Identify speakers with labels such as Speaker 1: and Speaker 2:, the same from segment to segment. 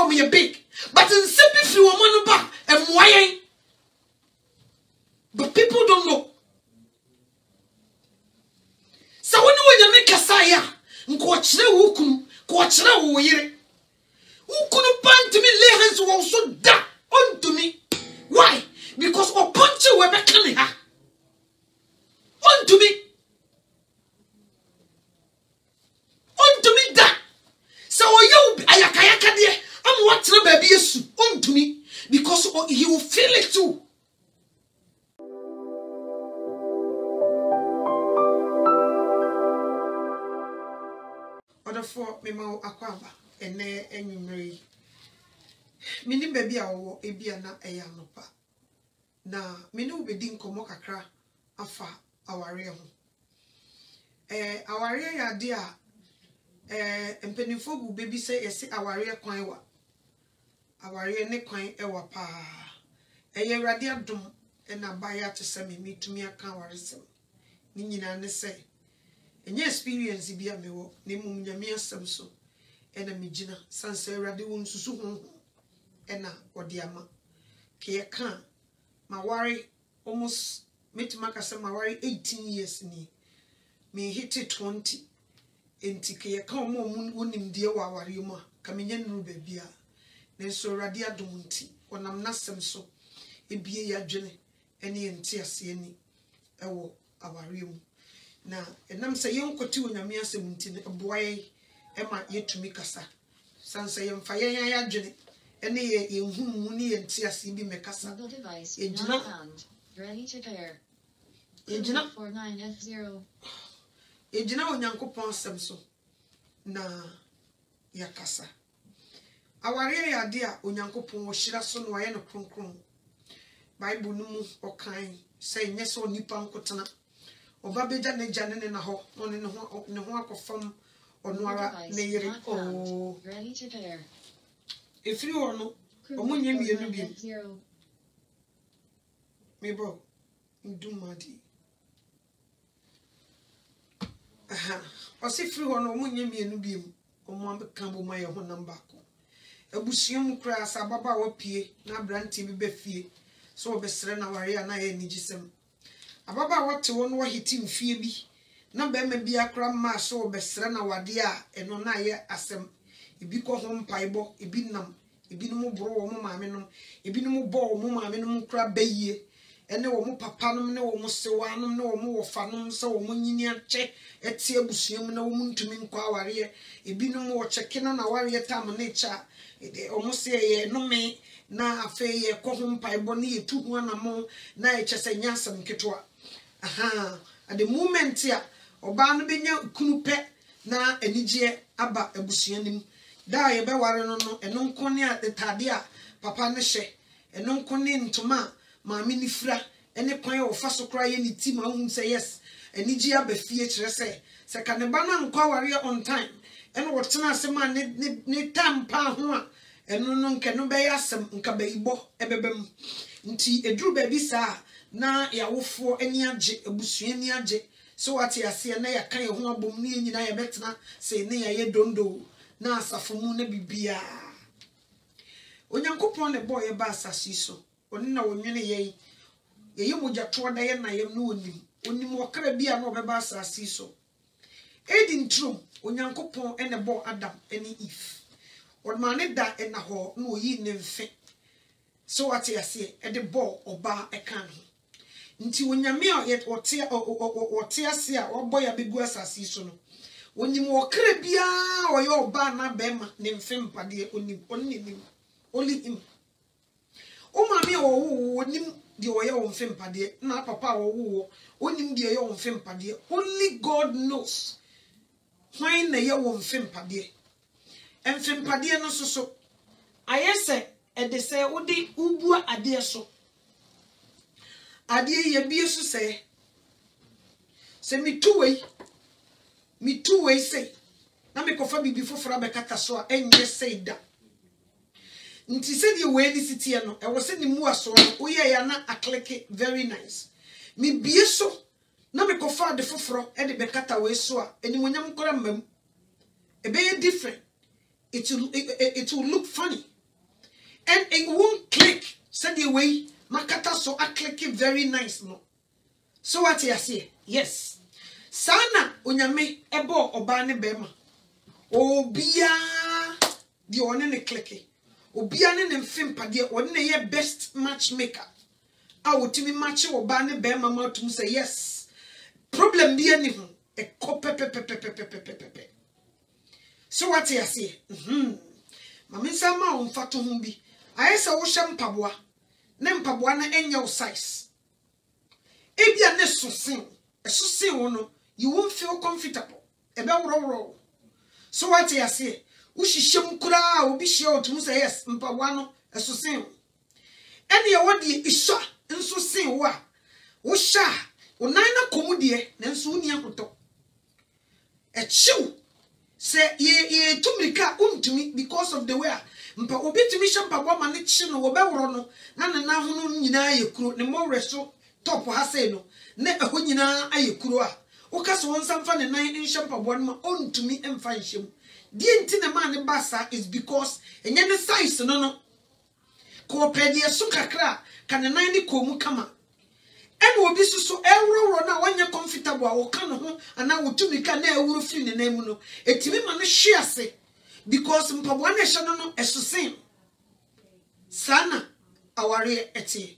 Speaker 1: platform is big. But in simple free woman back and why? But people don't know. So when you make a saya, nkwachire wukunu, kwachire woyire. Wukunu pan to me lay hands will also da unto me. Why? Because o punch we be kan ha. Unto me. Unto me da. So you ayakayaka there. I'm watching baby Yesu unto me because he will feel it too. Order for me ma akwaba ene enwumre. Mini baby awo ebia na eya nopa. Na mini ubedi nkomo kakra afa aware ho. Aware ya de a empenifo gu baby say yesi aware kwan wa. Aware ne kwan ewa pa. Eye Awurade adom na baya to se me mitumi aka awaresem. Ni nyina ne se enye experience bia mewo ne mum nyame asem so ena megina sanse Awurade won susu ho ena ode ama ke ye kan ma ware almost metimaka se ma ware 18 years ni me hit 20 enti ke ye kan mo wonim die wa ware mu a ka menye nuru ba bia ne so Awurade adom nti onam nasem so ebie ya dwene ene enti ase ani ewo aware mu na enam se yenkoti onyame asem nti ne boaye ema yetumi kasa sanse yemfa yen ya dwene ene ye yenhum ni yenti ase bi mekasa ejina ready to pair ejina 49F0 ejina onyankopon asem so na yakasa aware ya de a onyankopon wo hira so no aye no kronkron Bible no mu okan say nyeso nipa nkotena oba beja ne jane ne na ho one ne ho akofam ono ara ne yire o ready to pair efiri ho no omunye mienu bi me bro ndumadi aha osifiri ho no omunye mienu bi omo amkan bo maye ho namba ko abusuam kura sababa wapie na branti bi befie so obesere na ware na ye nigisem ababa wote won wo hiti mfie bi na be ma bi akra ma so obesere na wade a eno na ye asem ibi ko ho mpaibo ibi nam ibi no boro wo mo maame no ibi no bo wo mo maame no kra bayie ene wo mo papa no ne wo mo sewa no ne wo mo wofa no se wo mo nyini ache eti abusuam na wo mo ntumi nkwa aware ibi no wo cheke na ware tam na cha omo se ye no me na afe ye ko ho mpaibo ne ye tu ho anamo na ye chese nyasam ketwa aha at the moment ya oba no benya kunu pe na anigye aba abusuanim da ye be ware no no eno nkone a detade a papa ne hye eno nkone ntoma maame ni fira ene kwan wo fa so kra ye ni ti ma hu say yes anigye aba fie kire se ka ne ba na nkwa ware on time eno wo tena asema ne tampa ho a eno no nke no be yasem nka ba ibo ebebem nti eduru ba bi sa na ya wofo eni age abusua ni age so wate ase na ya kan ye ho abom ne nyina ya betena se ne ya ye dondo na asafo mu na bibia onyankopon ne boy ba asasi so oni na wonwene ye mogya to da ye na ye no onim wakra bia na obeba asasi so edin trum onyankopon ene bo Adam eni Eve odmane da ena ho na oyi ne mfe so wate ase e de bo oba ekan ho nti wonyame a yet ote ase a obo ya begu asasi so no onim wakra bia oye oba na bema ne mfe mpade onim only him o mame wo onim de oye wo mfe mpade na papa wo onim de oye wo mfe mpade only God knows when na ye wo mfe mpade emfe mpade no so ayese e de se odi ubua ade so ade ye bi so se mi two way say na me kofa bibi foforo abekata so a enye say da nti se de we ni sitie no e wo se ni mu aso no oye ya na akleke very nice mi bie so na me kofa de foforo e de bekata we so a eni wonyam kora mam e be different it will look funny. And it won't click. Said the way makata so I click it very nice no. So what you say? Yes. Sana unyame ebo obane bema. Obia the one ne clicky. Obia ne mfimpa de one ne ye best matchmaker. I would to be match obane bema mouth say yes. Problem be any ho. E kope pepe. So what you say? Mami sama on fatu humbi. Ayesa wo hye mpaboa. Ne mpaboa na enya wo size. Ebia ne sosin. Esosin wo no, you won't feel comfortable. Ebe woro. So what you say? Wo hyehyem kura obi hye o tum say yes, mpaboa no esosin. Ene ye wodi isha nso sin wo a. Wo hya, wo nan na komudie, na nso uni akoto. Echiw say ye tumrika untumi because of the way mpa obi tumi shampabo ma ne chi no wo be woro no na na ho no nyina ayekuro ne mo reso top ha say no na eho nyina ayekuro a wo ka so won samfa ne nan shampabo no ma ontumi emfa nhyem die nti na ma ne basa is because enye ne size no ko pedie so kakra ka ne nan ne komu kama ene obi so ewro na wanya comfortable a wo ka no ho ana wo tumi ka na ewuro firi ne nan mu no etimi ma no hwe ase because mpaboa na hye no esosen sana aware eti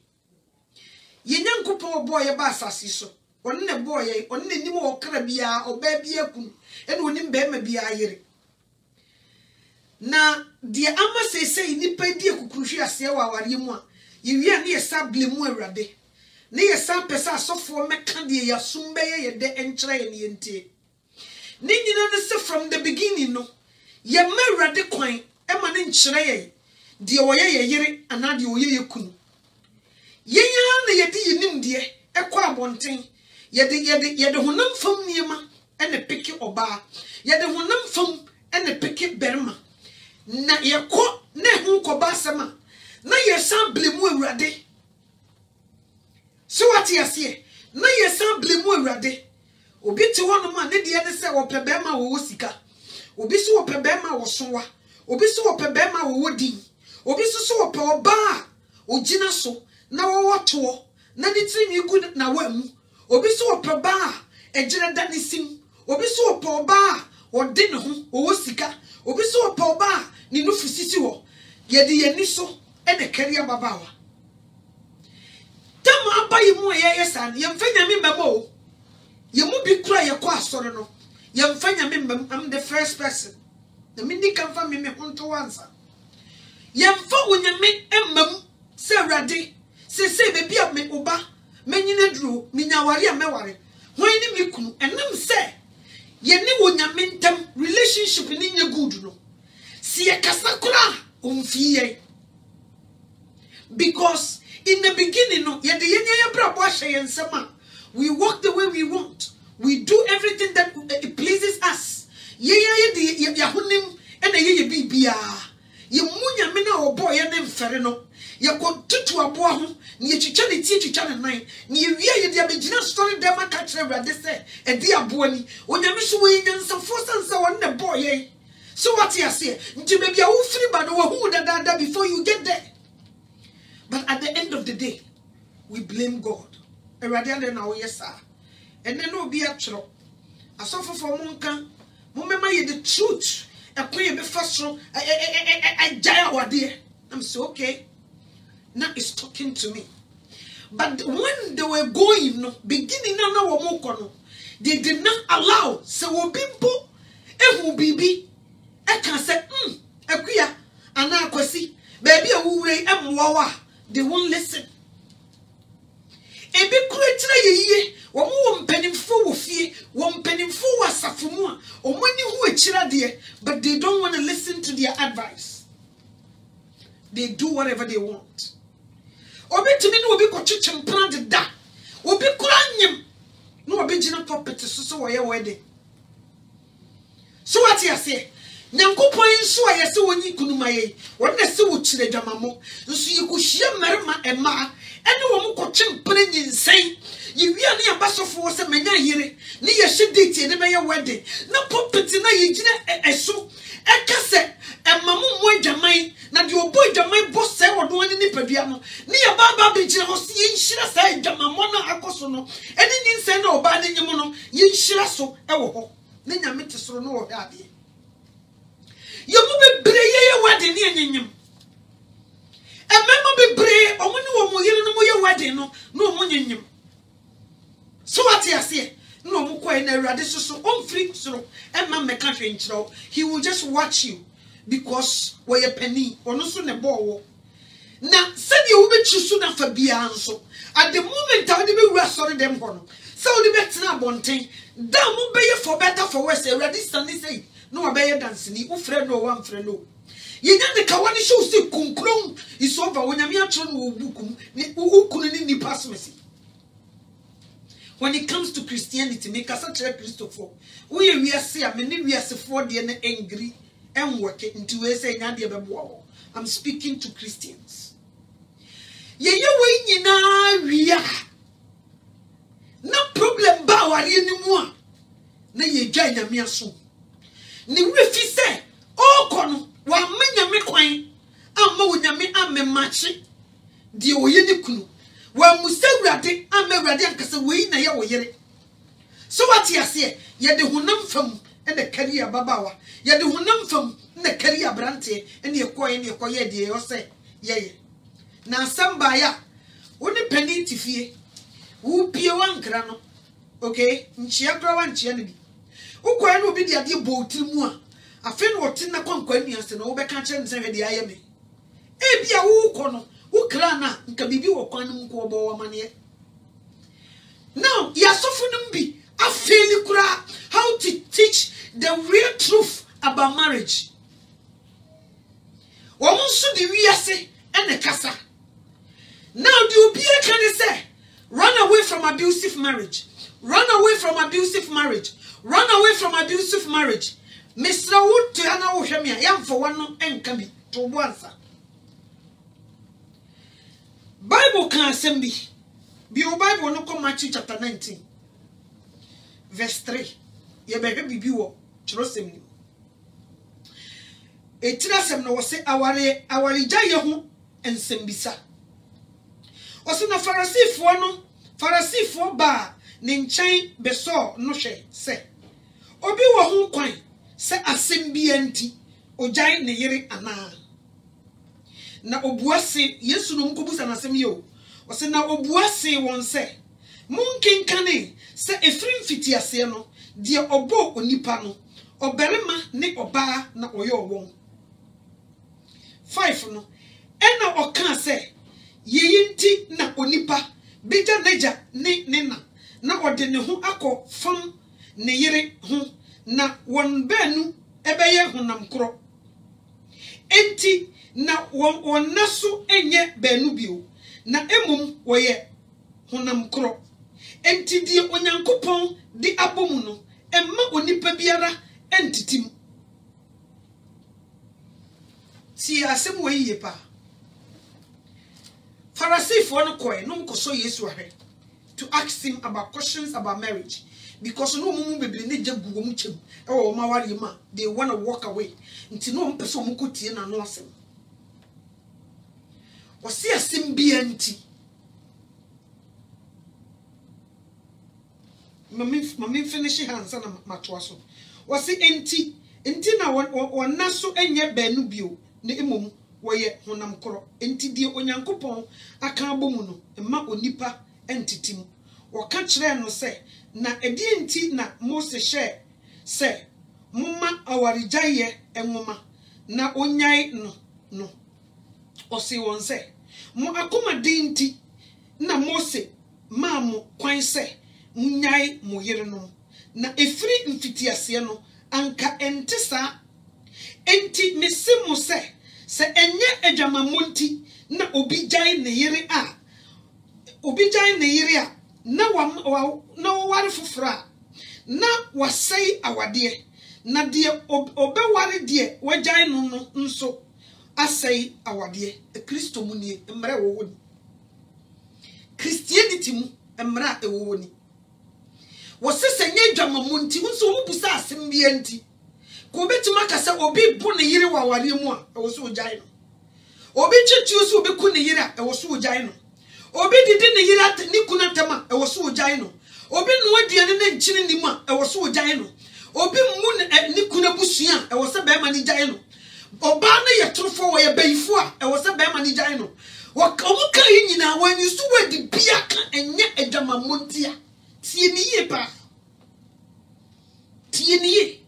Speaker 1: ye nyankopon boy ba asase so won ne boy on ne nim wo kra bia oba bia kun ene onim be ma bia yire na de ama sesei nipa di ekukuhwe ase wa aware mu a ye wi a ne yesable mu awurade ne yesa pesa asofo meka de yasum be ye de enkyere ye ne yenti ne nyina ne se from the beginning no ye mawurade kwan e ma ne nkyere ye de oye ye yire ana de oye ye kunu ye nya na ye de yinim de ekọ abonten ye de honam fam niema ene peki oba ye de honam fam ene peki berma na ye ko ne hu ko ba sama na ye san blemu awurade so what you say na ye san blemu awurade obi ti wono ma ne de ne se wo pebe ma wo sika obi so wo pebe ma wo sowa obi so wo pebe ma wo din obi so wo pe oba ogina so na wo woto na ne timi gu na wamu obi so wo pe ba ejire da ne sim obi so wo pe oba o de ne ho wo sika obi so wo pe oba ni nufu sisi wo ye de ye ni so e de career babawa tama abayi mu ye san ye mfanya me mbamo ye mu bi kura ye kwa asoro no ye mfanya me mbam I'm the first person the mini kan fa me honto wansa ye mfa wonyame emmam se awrade se bebi a me oba menyina duro minyaware a meware hwan ni me kunu enam se ye ne wonyame ntam relationship ni nya good no si ye kasa kura umfiye because in the beginning no ye de yenya brabo ahye yensema we walk the way we want we do everything that it pleases us ye de ya honim ena ye bibia ye munya me na obo ye ne mfere no ye ko tutu abo ho ne ye twitwa ne tie twitwa ne nan ne ye wie ye de abegina story dem aka kire brade se e de abo ani onyame so we nyansa forsansa won ne boy ye so what you say nti be bia wo free ba no wo hu da before you get there. But at the end of the day, we blame God. Eradian na we sir. And then no be a tro. Asofo for monka, mumema ye the truth. E kwen ye be fashion. I jaya wade. I'm so okay. Now it's talking to me. But when they were going, no, beginning na womoko no, they did not allow se wo bimpo ehu bibi. E kan say akuya ana akwasi. Baby a wure emwawa. They won't listen. Ebe kuretira ye wo mo mpanimfo wo fie wo mpanimfo wasafo mu a omani hu akira de but they don't want to listen to their advice. They do whatever they want. Obi timi no obi kochichim plan de da. Obi kuranyem no obi gina property so wo ye wedding. So what you say? Nyankopɔn nso a yɛse wonyi kunumaye wɔn se wo kyire dwamamo nso yɛkohia mmarima ɛma ɛne wɔn kɔtwe mpere nyinsen yewia ne abasofo se manya yere ne yɛhye date ne bɛyɛ wedding na popiti na yɛgyina ɛso ɛkase ɛmamu mo adwaman na de obo adwaman bɔ sɛ wɔdo ani nipadua no ne yɛ baba bɛgyina hɔ se yɛnhyira sɛ adwamamo na akɔso no ɛne nyinsen na ɔba ne nyem no yɛnhyira so ɛwɔ hɔ ne nyame te soro no wɔ hɔ adeɛ Yomu bebre ye wedding ni enyim. Emema bebre omo ni wo mo yire no mo ye wedding no omo nyim. So what you say? No mo kwai na Awurade so omfiri soro emma meka hwe nkyerɛw. He will just watch you because we ye penny ono so ne bo na said you be chusu na fa bia nso at the moment I de be wura sori dem ho no. So de betena abonten da mo be ye for better for worse Awurade stand say no abeye dance ni ufre no one frɛ no yenya de kawani show si kunkron is over wonyame atro no obukum ni ukunu ni nipa somesi. When it comes to Christianity make us a Christopher we wiase a me ne wiase for de na angry and work into we say nya de bebo. I'm speaking to Christians. Yeye we nyina wia na problem ba ware ni mu a na ye dwa nyame aso ni refi se o kono wa manyame kwan amma wonyame amemache die oye ni kunu wa musawurade amawurade ankasa we na ye wo yere so what you say ye de honam fam e de career babawa ye de honam fam na career brante e ne ekoye de yo se ye na asamba ya woni pani tifie wo pie wankra no okay nchia kra wanchia ne bi ukwa no bi de ade bo tirimu a afi no wote na kwankwa nuase no wo be ka kire nse hwe de aye me e bia wo ko no wo kra na nka bibi wo kwan no nko obo wo mane now ya sofu no bi afeli kura how to teach the real truth about marriage wo so de wiase ene kasa now the obi can say run away from abusive marriage. Run away from abusive marriage. Run away from abusive marriage. Mr. Wood to Anna Oshemia, yam for one and can be to once. Bible can send me. Be your Bible no come Matthew chapter 19, verse 3. Ye better be you, trust him. A trasem no say our jayahu and sembisa. Also na Pharisee for ba ne nkyɛn beso no hwɛ sɛ obi wɔ ho kwan sɛ asɛm bi anti ogyan ne yere ana na obuase Yesu no nkobusa na asɛm yo ɔsɛ na obuase wɔn sɛ munkenkane sɛ efiri mfitiase no de ɔbɔ onipa no ɔbarima ne ɔbaa na ɔyɛ ɔwɔn 5 no ɛna ɔka sɛ yeyinti na onipa beja neja ne na ode ne ho akọ fam ne yere ho na won baanu ebeye honam kro enti na won naso enye baanu bio na emum woye honam kro enti die onyankopon di abomu no emma onipa biara entitim si asem wo yiye pa Pharisee for no koi no mkoso Yesu ahwe to ask him about questions about marriage because no mumu bebre ne jagu wo mu chem e wo ma ware ma they want to walk away nti no mpeso mu kotie na no asem wose asem bia nti mami finish hands na matoa so wose enti na wonna so enye baanu bio ne emom woye honam kro enti die onyankopon aka abomu no emma onipa entitim woka kire no se na edi enti na Mose hye se mumma awarijaye enwoma na onyai no osi won se mo akoma denti na Mose ma mo kwan se munyai mo yere no na efiri mfitiase no anka entisa enti mesimo se enye adwamamonti na obi gyan ne yere a na ware fofora na wasai awade na de obeware de wagyan no nso asai awade Kristo mu ni emre wo ni Christianity mu emra ewo ni wo sesenye dwamamu nti nso wo busa asem bia nti ko betima kasa obi bu ne yire waware mu a wo so gyan no obi chichi so obi ku ne yire a wo so gyan no obi didi ne yire ni kuna tema wo so gyan no obi no aduane na nchini ni mu a wo so gyan no obi mu ni kuna busua wo se be ma ni gyan no oba na ye trofo wo ye bayifo a wo se be ma ni gyan no wo ka nyina wanyu so wadi bia ka enye adwamamu ntia tie ni ye pa tie ni ye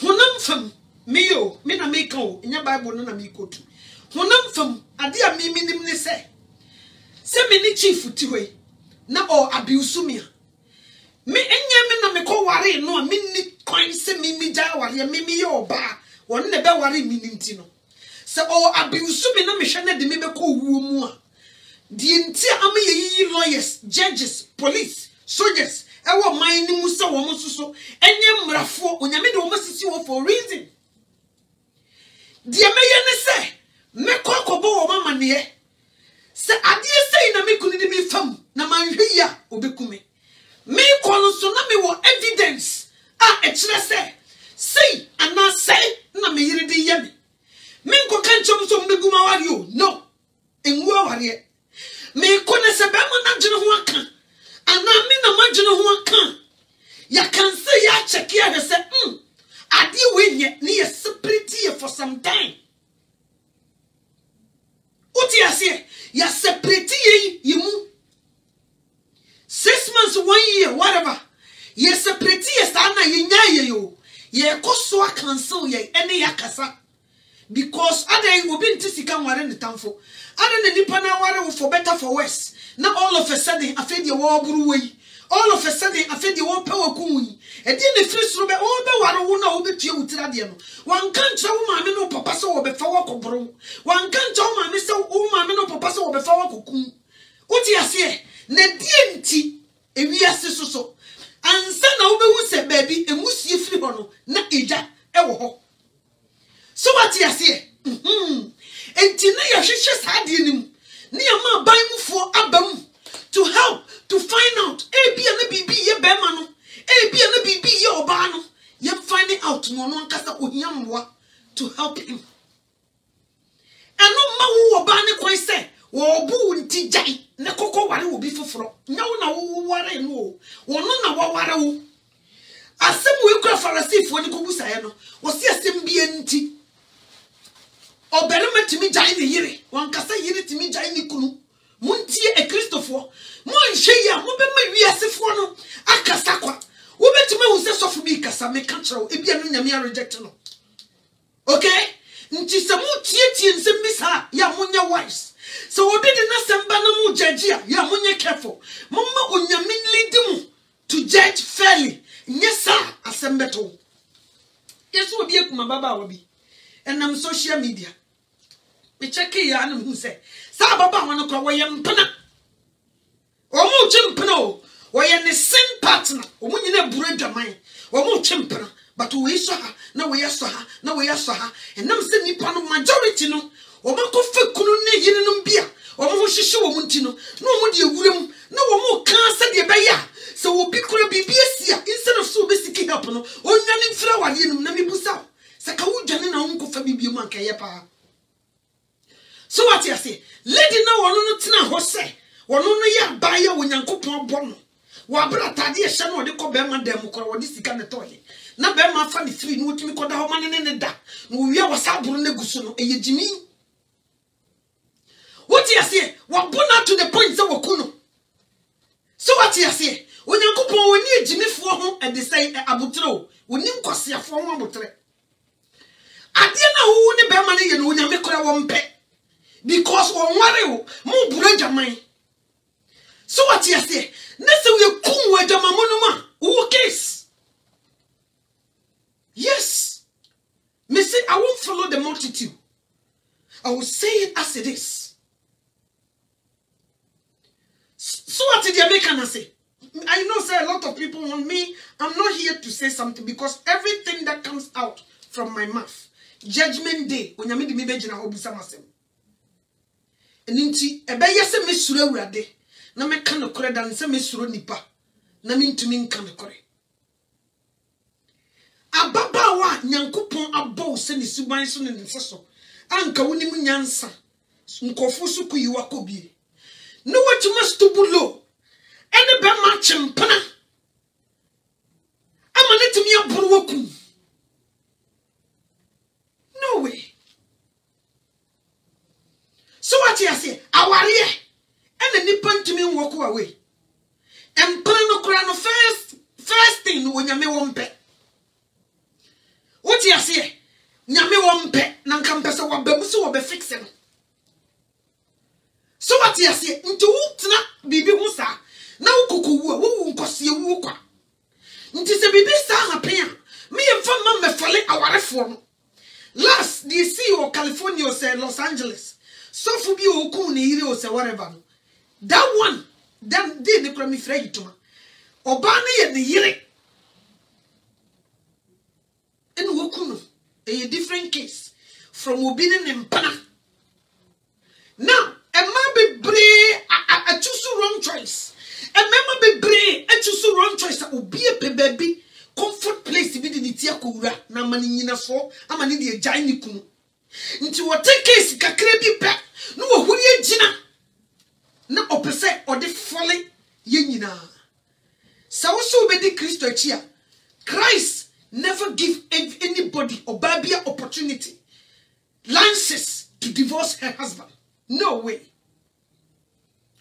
Speaker 1: honam fam meyo me na me ka o nya bible no na me kotu honam fam ade a me minim ne se me ni chief ti hoi na o abuse me me enya me na me ko ware no a me ni kwan se me mi ja ware me ye oba won ne be ware mi nti no se o abuse me na me hwe na de me be ko wuo mu a di nti am ye yi lawyers judges police soldiers ewo man ni mu se wo mo soso enye mrafo onyame de wo masisi wo for reason di emeye ne se me ko akobo wo mama ne se ade sei na me kunu ni me fam na manhwe ya obekume me ko so na me wo evidence a e kire se sei ana sei na me yire de ye me ko kan chom so mbeguma wari o no enwu wari me ko ne se be mo na gene ho aka ana me na magene ho aka ya kan say ya check ya say ade we nye ne ye separate for some time uti ase ya separate ye mu 6 months 1 year whatever ye separate ye sa na ye nya ye yo ye koso cancel ye ene ya kasa because ade obi ntisika nware ne tamfo ade ne nipa na ware for better for worse. Now all of a sudden, I feel the war way. All of a sudden, I feel the war power coon. And then the first rubber, all the water will know be to Tradiano. One can't show my no papa so before Cobro. One can't show my Mr. Oh, my no papa so before Cocoon. What you say? Nedienti, a we are so. And son over who said, baby, and who's you free bono, not Ija, ewo. So what you say? And Tina, your shishas had in Niama buy mu for abam to help to find out bi na bibi ye bema no bi na bibi ye oba no ye finding out no no nkasa ohiamwa to help him eno ma wo oba ne kwan se wo bu nti jai ne kokko ware wo bi foforo nyawo na wo ware no wo no na wo ware wo asem we kura farisifo ne kobusa ye no wo se asem bi enti oberema timi jai ne yire wankasa yire timi jai ne kunu muntie e Kristofo mo nhwe ya mo be ma wiasefo no akasa kwa wo betima hu se sofu bi kasa me ka kire e bia no nyame reject no okay nti se mo tie nsem bi sa ya munya wise so obi de na semba na mo judge ya munya careful mo ma onyame lead mu to judge fairly nyesa asembeto yeso obi ekuma baba obi enam social media me check ya na hu se sa baba won ko wo yem pena o mu chimpena o wo ye ne sin partner o mu nyina buru adwaman o mu chimpena but we so ha na we so ha na we so ha enam se nipa no majority no o ma ko fe kunu ne yiri no bia o mu hihye wo mu nti no na o mu de ewurem na wo mu kan se de be ya se wo bi kura bibia sia instead of so be seeking help no o nwane mfira wale no na me busa se ka wo dwane na wo ko fa bibia mu anka ye pa. So what you say? Lady na wono no tena ho se. Wono no ya ba ya wonyankopon bo no. Wa bra tade ye hye no de ko be ma dem ko wo de sika ne toye. Na be ma fa ne free no tumi ko da ho mane ne da. No wi a wasaburu ne gusu no eye jimi. What you say? Wa bona to the point say wokuno. So what you say? Wonyankopon woni ejimifo ho e de say abotro. Woni nkosiafo ho abotre. Ade na wo ne be ma ne ye no wonyame kora wo mpe. Because on worry, more brother. So what you say? Next we come with the mamonoma. Who case? Yes. Me say I won't follow the multitude. I will say it as it is. So what did the American say? I know say a lot of people want me. I'm not here to say something because everything that comes out from my mouth, judgment day, when you meet me na obusa masem. Ninti ebeye se mesuro awurade na me ka nokore dan se mesuro nipa na me ntumi nka nokore. Ababa wa nyankopon abo se ni suban so ne nseso anka wonim nyansa nkofu so kuyiwa kobie no watuma stubulo ene be ma chempana amanetimi aboro wakum. No way. So what you say? Awariye ene nipa ntimi nwoko away. Empana no kura no first thing no nyame wompe. What you say? Nyame wompe na nkampese wabamu so wabe fix no. So what you say? Nti wutna bibi hu sa na wukokowu wo nkosie wu kwa. Nti se bibi sa hapen a me yemfa ma mefole awarefo no. Last the CEO of California or say Los Angeles. So for be okun ni ire or say whatever. That one, then did the crummy free to me. Obani and the yere. And Wokuno, a different case from Obinin and Pana. Now, a man be brave, I choose the wrong choice. A member be brave, I choose the wrong choice. That will be a baby. Comfort place be the tiakura na mani nyina so amani de agyan ni kunu nti wo take case kakra bi pe no wo huri agina na opese ode fole ye nyina sa wo so be di Kristo achi a Christ never give anybody obabia opportunity lances to divorce her husband. No way.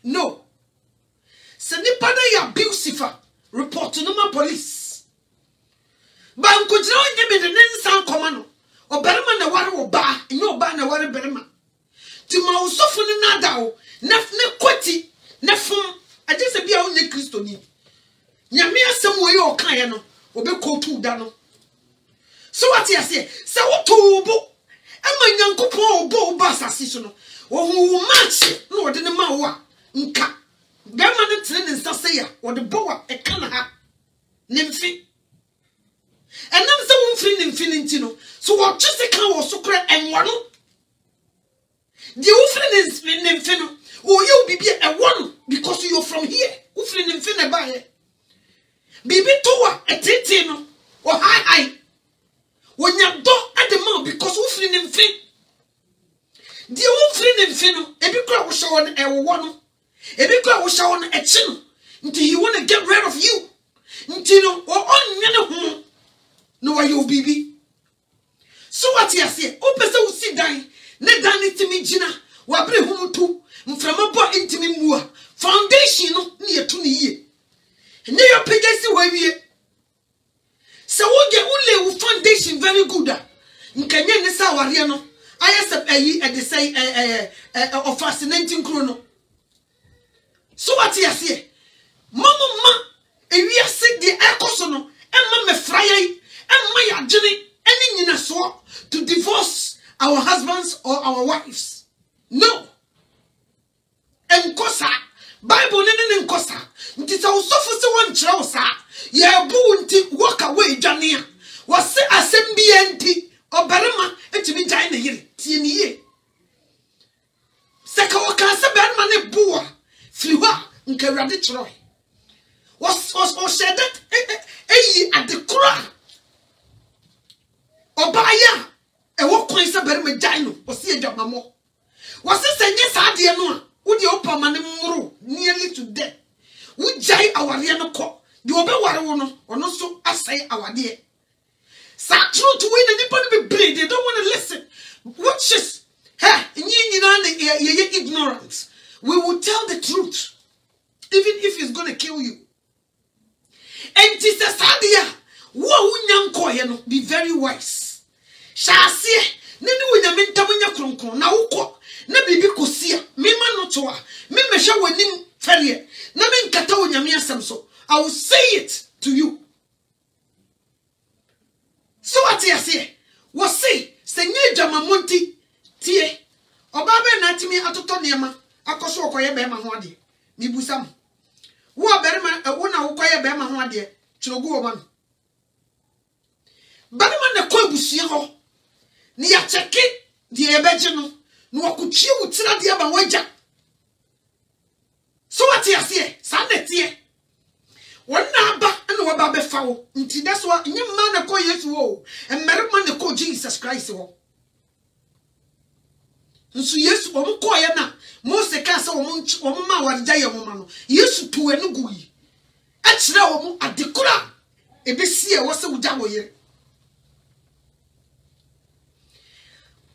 Speaker 1: No. Se nipa na ya abusive report to no police. Banko jina onye me ne nsan koma no obarima na ware oba enye oba na ware berima ti ma osofo ne nada o ne kwati ne fom aje se bia onye Kristo ni nyame asem wo ye okan ye no obekotu da no. So what you say se wo to obo ama nyankopon obo oba asase so no wo hu match no ode ne ma wo a nka bema ne tene ne nsa se ya ode bo wa e kana ha ne mfi. And I'm so free infinity no. So what just a can was so great and one. The offering is infinite. Oh, you be a one because you're from here. Offering infinite by Bibi toa a titino or high. When you're dog at the mouth because offering infinite. The offering infinite. Every crowd was showing a one. Every crowd was showing a chin until you want to get rid of you. Until or on no why you bibi. So what you say? O pese wo si dan, ne dan itimi gina, wa bre humutu, mframa bo intimi mua. Foundation no ne yetu ne yie. Ne yo pegesi wa wie. Se wo ge ule wo foundation very good a. Nkanye ne sa ware no. Ayese ayi e de say of fascinating chrono. So what you say? Mama ewiase de ekoso no, emma me fraya to divorce our husbands or our wives. No. Enkosa Bible nene nkosa nti sa usofo se won kire wo sa ya bu nti walk away dwane a wase asem bi nti obarema etimi gyan na yire tie ni ye seka waka se barema ne buwa firi ho nka wrade kire was shedet eyi adekora Obaya e wo kwan se barema gyan no o se adwamamo wase senye sa de no a Udi opa mane muru nearly to death. We jai aware no ko. The obe ware wo no ono so asai awade. Sa true to win anybody be brave. They don't want to listen. Watch this. Hey, ye ignorant. We will tell the truth. Even if it's gonna kill you. And it is a sadia. Wo unyanko ye no be very wise. Shase nene wunyamenta munya kronkron na wukọ na bibi kosia mema no to a me mehwe wanim ferie na me nkata wonyame asem so I will say it to you. So what you say? What say? Senye jamamonti tie obabe na timi atoto niema akoso okoye be ma ho ade mi busam Wo berima wo na wo kwaye berima ho ade chirogu wo man berima na kwa busia ho ni ya cheke die ebeje no no wakutwie wutira de aba wagya so what you say sanete wonna aba na wo ba be fa wo nti that's why nyima na ko Yesu wo emmerima na ko Jesus Christ wo nso Yesu wo ko ye na Mose ka se wo ma warja ye wo ma no Yesu tuwe no guyi a kire wo adekura ebesi e wo se wugya wo ye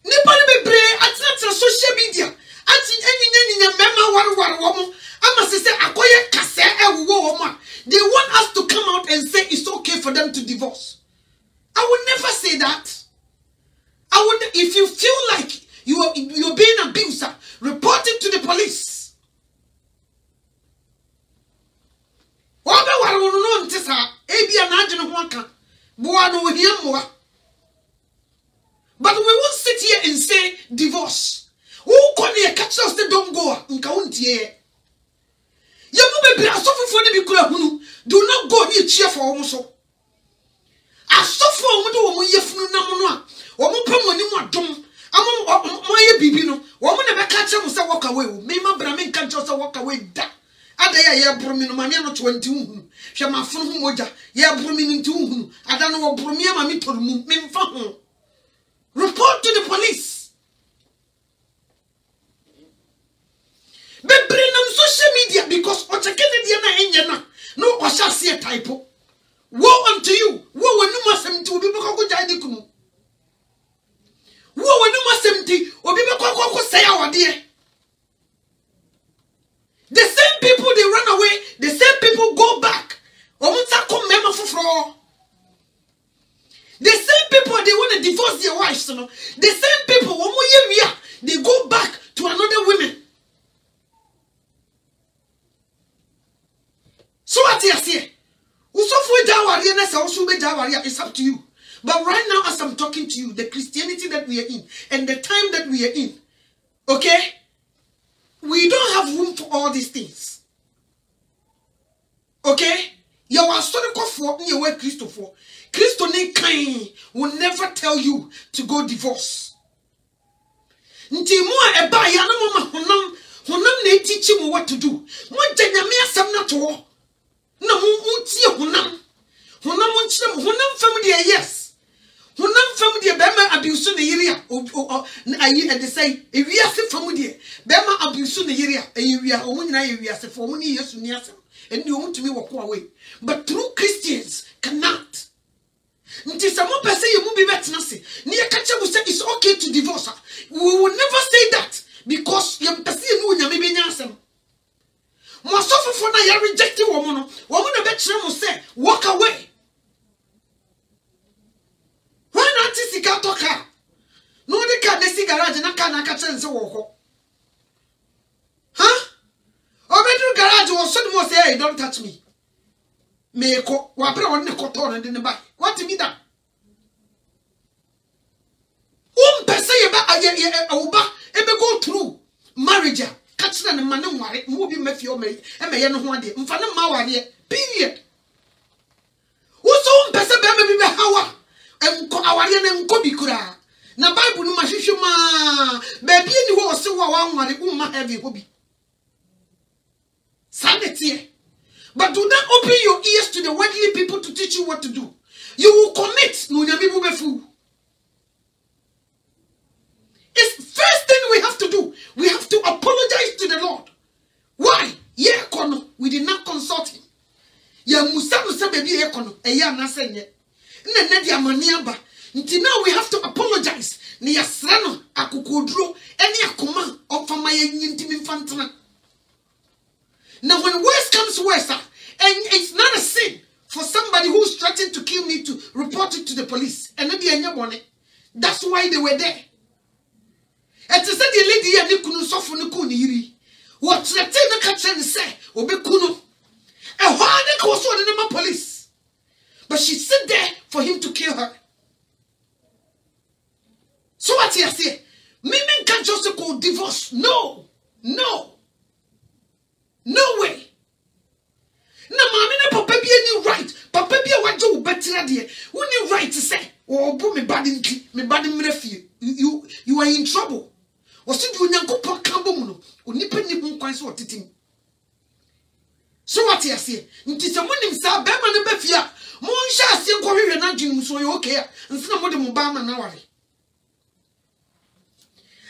Speaker 1: ni pa ni bebre atira social media ati enyinya mema war wo mo ama se akoye kase ewo wo mo they want us to come out and say it's okay for them to divorce. I would never say that. I would, if you feel like you're being abused, report it to the police. But we won't sit here and say divorce. Who can you catch us? They don't go. Do not go near cheer for almost so. I suffer woman yefunu namono woman pamoni mo dom amon ye bibino woman never catch him say walk away me ma bra me catch us walk away da ada ya bromi no mame no 20 hunu hwe ma funu hu moja ya bromi nti hunu ada no wo bromi ma me torumu me mfa ho report to the police. Be bring on social media because ochekene dia na enye no osha see typo. Woe unto you. Woe when you must empty be bako jadi kunu. Woe when you must empty obi bako say our dear. The same people they run away, the same people go back. Omunta come mema fufro. The same people they want to divorce their wives, you know. The same people they go back to another woman. So what you say? It's up to you. But right now, as I'm talking to you, the Christianity that we are in and the time that we are in, okay, we don't have room for all these things. Okay? You are sorry for your way, Christopher. Christo will never tell you to go divorce. Nti mo eba ya no mama honam na teach you what to do. Mo janyame asem na to. Na tie honam nchire honam fam de yes honam fam de be ma abuse na yiri a ayi e de say ewiase fam de be ma abuse na yiri a ewia o nyina ewiase fo mo ni Yesu ni asem eni o mutumi woko away but true Christians cannot. Nti samo pese ye mu bi betena se ne ye kache mu say it's okay to divorce. We will never say that because ye pese no nyame be nya asem. Mo sofofo na ya reject woman no woman na be kire mo say walk away. When anti sika toka no de ka de garage na ka na ka kire nse wo ho. Huh? Obedu garage wo so mo say hey, don't touch me. Me ko wa bra won ne ko to no de ne ba. What me that? Pese ye ba uba ebe go through marriage. Catch na man nware mo bi mafi o me ye no ho ade mfa ne ma ware period. Wo so pese be me bi hawa enko aware ne nko bi kura na Bible no mahwehwe ma ba bi ni wo se wo wa nware umma heavy ho bi sanity. But do not open your ears to the worldly people to teach you what to do. You will commit no nyame bu befu. It's first thing we have to do. We have to apologize to the Lord. Why? Yeah, kono. We did not consult him. Ya musa baby ye kono. Eya na senye. Ne dia maniaba. Until now we have to apologize. Ni yasrano akukodro eni akoma ofama ye nyintimi mfantana. Now when worse comes worse, and it's not a sin for somebody who's threatening to kill me to report it to the police. And that's why they were there. And to say the lady and Nikunu suffer Nikuni yiri. What threaten the catcher and say, Obe Kuno. And why they was the name of police? But she sit there for him to kill her. So what you say? Women can't just go divorce. No. No way. Na mama ne papa bi any right. Papa bi a waje wo betira de. Who ni right to say, "Oh, bo me bad nti, me bad mrefie." You are in trouble. Osi di onyankopon kambo mu no. Onipa ni hu kwan so otetim. So what you say? Nti se monim sa be ma ne ba fia. Mo nhya ase nkwohwe na dwenu so ye okay a. Nsina mo de mo ba ma na ware.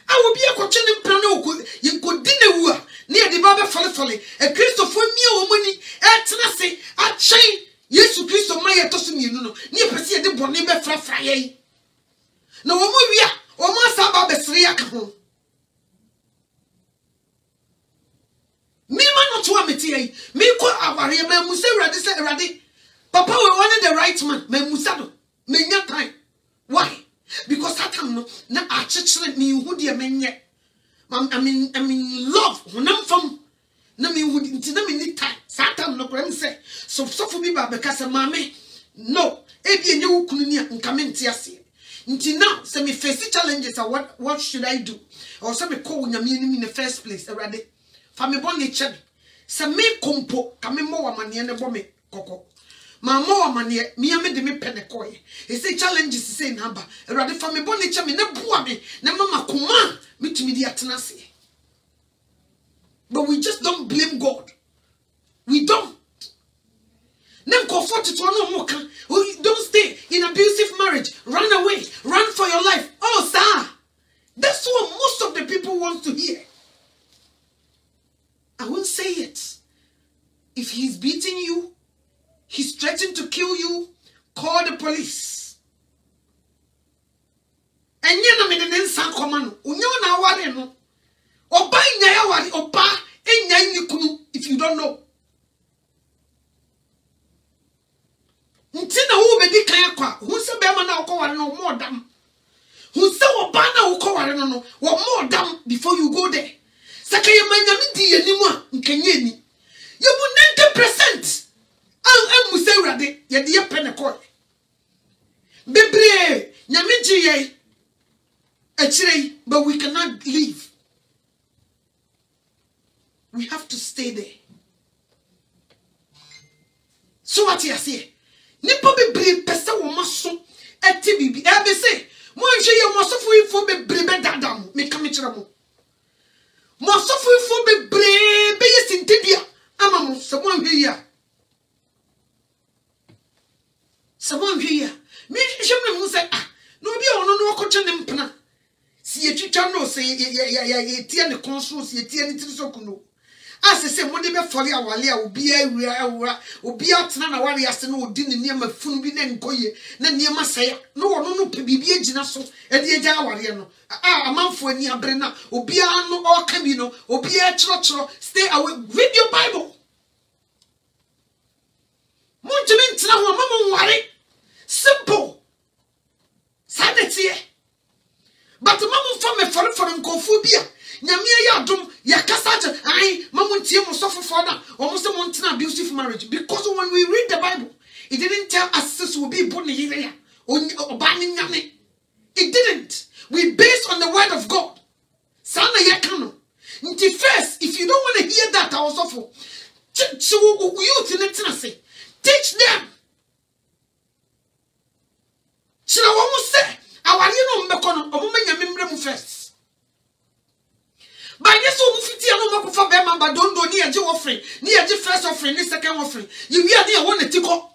Speaker 1: I will be a coaching plano. You could dinner woo near the Baba Folly. A Christopher Mio money at Tenassi at Chain. Yes, to Christo Maya Tosumi, no, near Persia de Bonniba Fraye. No, Movia, or Massa Babesriac. Me man not to amity, me call our Musera de Seradi. Papa will want the right man, Memusado, may not time. Why? Because I can na achechre me hu de menye I mean love honam fam na me hu nti na me ni time satam no kram say so for bi ba beka say mame no e bi enye wo kunu ni nka me nti ase nti now say me face challenges what should I do or say me call nyame ni in the first place erade fa me bon nature say me kompo ka me mo wa mane ne bo me kokko Mama wa mane me de me pene koye. He say challenges say namba. Erade fa me boni cha me na bua me na mama kuma me tumi di atena se. But we just don't blame God. We don't. Nem comfort to no more can. Don't stay in abusive marriage. Run away. Run for your life. Oh, sir. That's what most of the people want to hear. I won't say it. If he's beating you, he's threatening to kill you, call the police. And you know me san command. Unyo na ware no. Oba nya ya ware oba enya nyikunu if you don't know. Ntina wo be di kan akwa. Hu se be ma na okoware no more dam. Hu se oba na okoware no wo more dam before you go there. Saka ye manyame di yanimu a nkenye ni. You bu 90%. Muse urade ye de penekoi bebre nyame giye achire but we cannot leave. We have to stay there. So what you say nipa bebre pese wo maso eti bibi e be say mo nhwe ye mo sofo ifo bebre be dadam me ka me kire mo sofo ifo bebre be yesintibia ama mo se mo nhwe ya. Someone here, me shame no say no be ono no okoche ne mpena. Si ye twitwa no say ye tie ne konso si ye tie ne tirisoku no. Ase se mo de be fori awale a obi awura obi atena na ware ase no odi ne niam funu bi ne nkoye na niam asaya no ono no pe bibi agina so e de agya aware no amanfo ani abre na obi anu oka bi no obi a chiro stay away. Read your Bible. Mo ntimi ntina ho mama nware. Simple. Sanity. But mamu for me for nkofobia. Nyame ya adom ya kasaje ai mamu ntie mo sofo for na omo se mo ntina abusive marriage because when we read the Bible it didn't tell us sis will be born here. It didn't. We based on the word of God. Sana ya kano. Nti first if you don't want to hear that I was awful. Teach them. Chira wo mu se awari no mbeko no omuma nyamemre mu first. By this wo mu fiti no makofa be ma ba dondo ni eje offering ni eje first offering ni second offering you wi ade e won tiko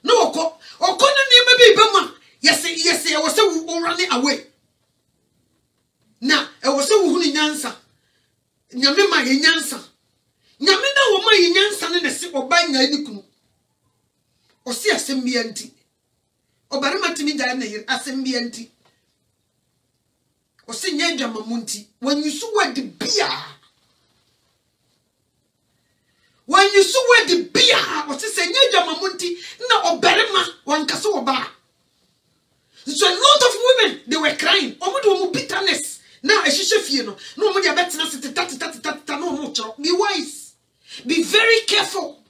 Speaker 1: no okọ no ni ma bi be ma yes e wo se wo run away na e wo se wo hu ni nyansa nyame ma ye nyansa nyame na wo ma ye nyansa ne se oba nya ni kunu o si asembia nti obare matimi da na yir asembia nti o si nyadwa mamunti when you so word bia o si se nyadwa mamunti na obare ma wankase oba. So a lot of women they were crying omo bitterness now a shisha fie no omo dia betena se tata no omo choro. Be wise, be very careful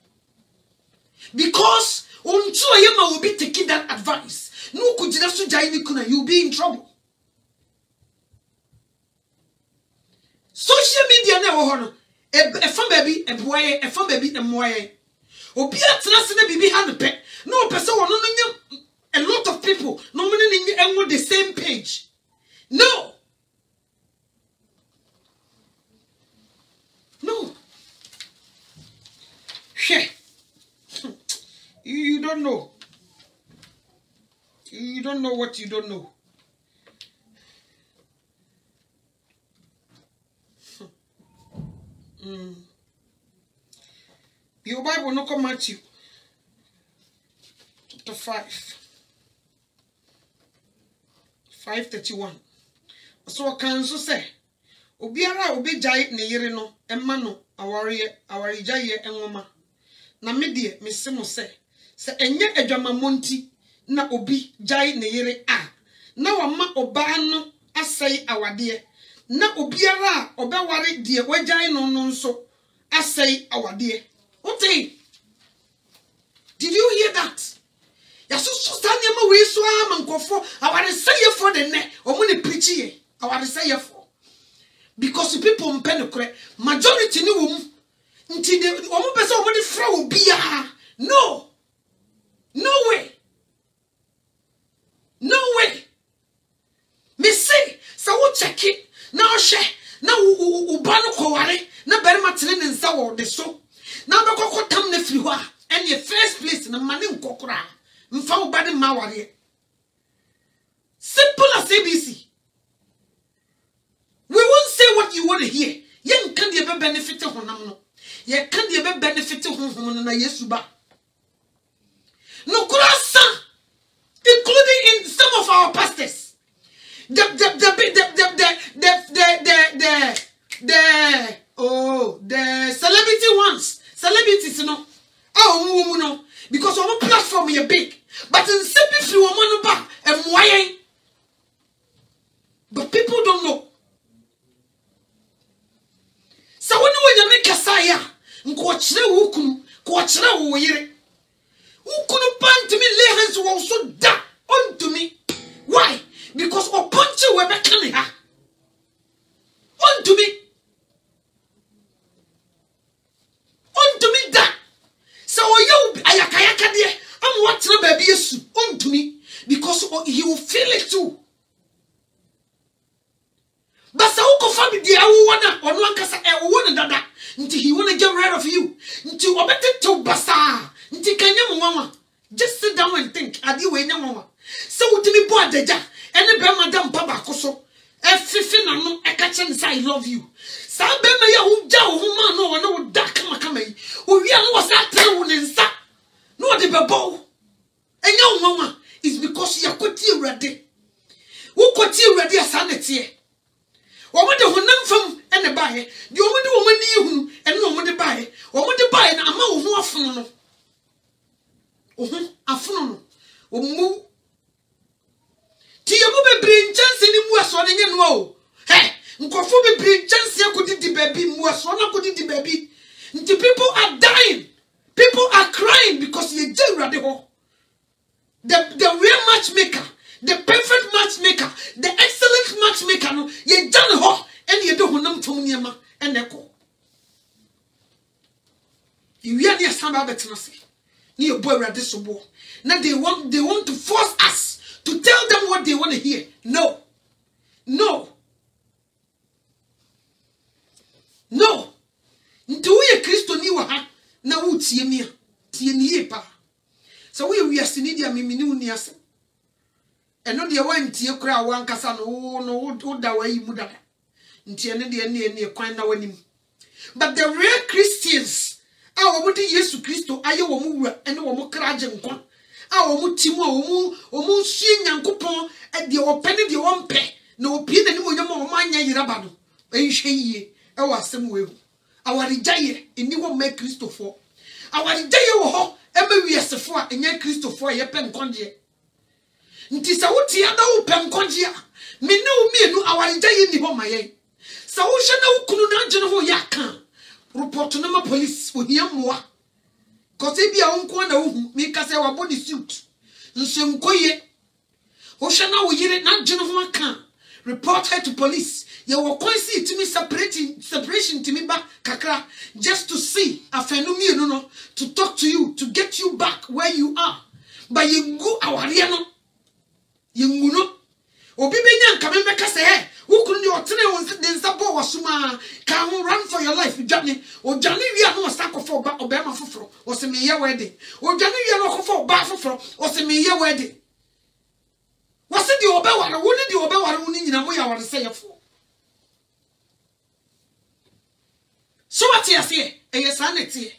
Speaker 1: because until Yama will be taking that advice. No could just you'll be in trouble. Social media now, a fun baby, a boy, a fun baby, a moye. Obi atena se na bibi ha ne pe. No person wono no nya a lot of people no me ne enwo the same page. No. No. She. You don't know. You don't know what you don't know. Your Bible no come Matthew chapter 5:31. So can so say obiara obi jai ne yere no emma no aware jaye enwoma na me de me se mo se enye adwamamonti na obi jai ne yere a na wama oba no asai awade na obiara obeware de wajai no nso asai awade. Okay. Did you hear that? Yaso stand ma we so amankofo aware say for the ne omuni preach ye aware say for because people mpene kore majority ni wom nti de omo pese omudi fra obia. No way. Me say so wo check it na she na uba no kware na berima tene ne nsa wo de so na be kokotam na firi ho a ene first place na mane nkokora mfa uba de maware. Simple as ABC. We won't say what you want to hear. Yen kan de be benefit honam no. Ye kan de be benefit honhom na Yesu ba. No kurasa, including in some of our pastors. The celebrity ones, celebrities, you know. Oh, no, because our platform is big, but in simple few woman back and why? But people don't know. So when you make a saya, nkwachire ukunu, kwachire uyire. Ukunu pan to me lay hands will also da unto me. Why? Because o punch we be kan ha. Unto me. Unto me da. So you ayakayaka de am what na baby Yesu unto me because he will feel it too. But so ko family de awu wana onu ankasa e wo ne dada nti he want to get rid of you nti obete to basa nti kanya mwanwa just sit down and think adi we nya mwanwa so wutimi bo adaja ene be madam papa koso e fifi na no e ka chen say I love you sa be me ya hu ja hu ma no wona wo da kama yi o wi an wo sa tell wo ne nsa no de be bo enya mwanwa is because you kwoti urade wo kwoti urade asanete womo de honam fam ene baaye de womo de womo ni hu ene womo de baaye na ama wo hu afono no afono no omu ti yemu bebre nchanse ni mu aso ne nye no o nkofo bebre nchanse akodi baby mu aso na akodi baby nti people are dying, people are crying because ye jewrade ho the real matchmaker, the perfect matchmaker, the excellent matchmaker no ye jan ho ene ye de honam tom niema ene ko iwia ne asamba betena se ni ye boy rade sobo na they want to force us to tell them what they want to hear. No nti wo ye Kristo ni wa ha na wo tie mi a tie ni ye pa so wo ye wiase ni dia mimi ni uni ase eno de wantie kura wankasa no da wa yi mu dada nti ene de ene kwan na wanim. But the real Christians a wo de Yesu Kristo aye wo mu wura ene wo mu kraje nkwa a wo mu timu wo mu sue Nyankopon e de wo pene de wo mpe na opie na ni mo nyama wo manya yiraba no ehwe yie e wo asem wewu awarijaye eni wo make Kristo for awarijaye wo ho e ma wiesefo a enya Kristo for ye pe nkonje nti sa wuti ada wo pe nkonje a me ne wo mienu awarijaye ni ho maye sa wo hye na wo kunu na agene ho ya kan report na ma police ohia moa kote bia wo nko na wo hu mi ka se wa body suit nsem koye wo hye na wo yire na agene ho aka report her to police You will see to me separation to me back kakra just to see afenumi no to talk to you to get you back where you are. But you go aware no. You no. Obi benya nka me meka say hey who couldn't you tene won den sabo wasuma can run for your life jani o jani wi anu start for ba obema foforo o se me ye wedding o jani wi anu for ba foforo o se me ye wedding was it the obeware woni the obeware woni nyina mo ya ware say yefo so what you say e sanity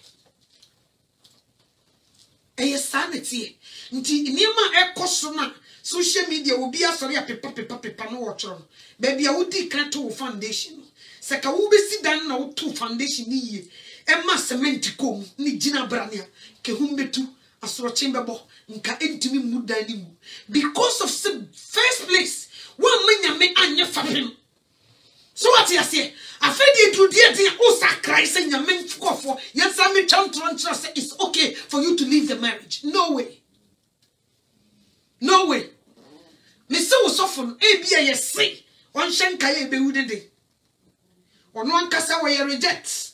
Speaker 1: nti niema ekoso na social media will be a sorry a paper no watch on. Baby, I would declare to foundation. Seka will be sit down now to foundation ni Emma cement comb ni Gina Brania, Kehumbetu, a sort of chamber bo, nka intimi mudani. Because of the first place, one man may anya for him. So what you say? I fed you to dear Osa Christ and your men for yes, I may chant say it's okay for you to leave the marriage. No way. No way. Mr. Osofon, ABA say, one shankaye be wooden day. Or no cassa where you reject.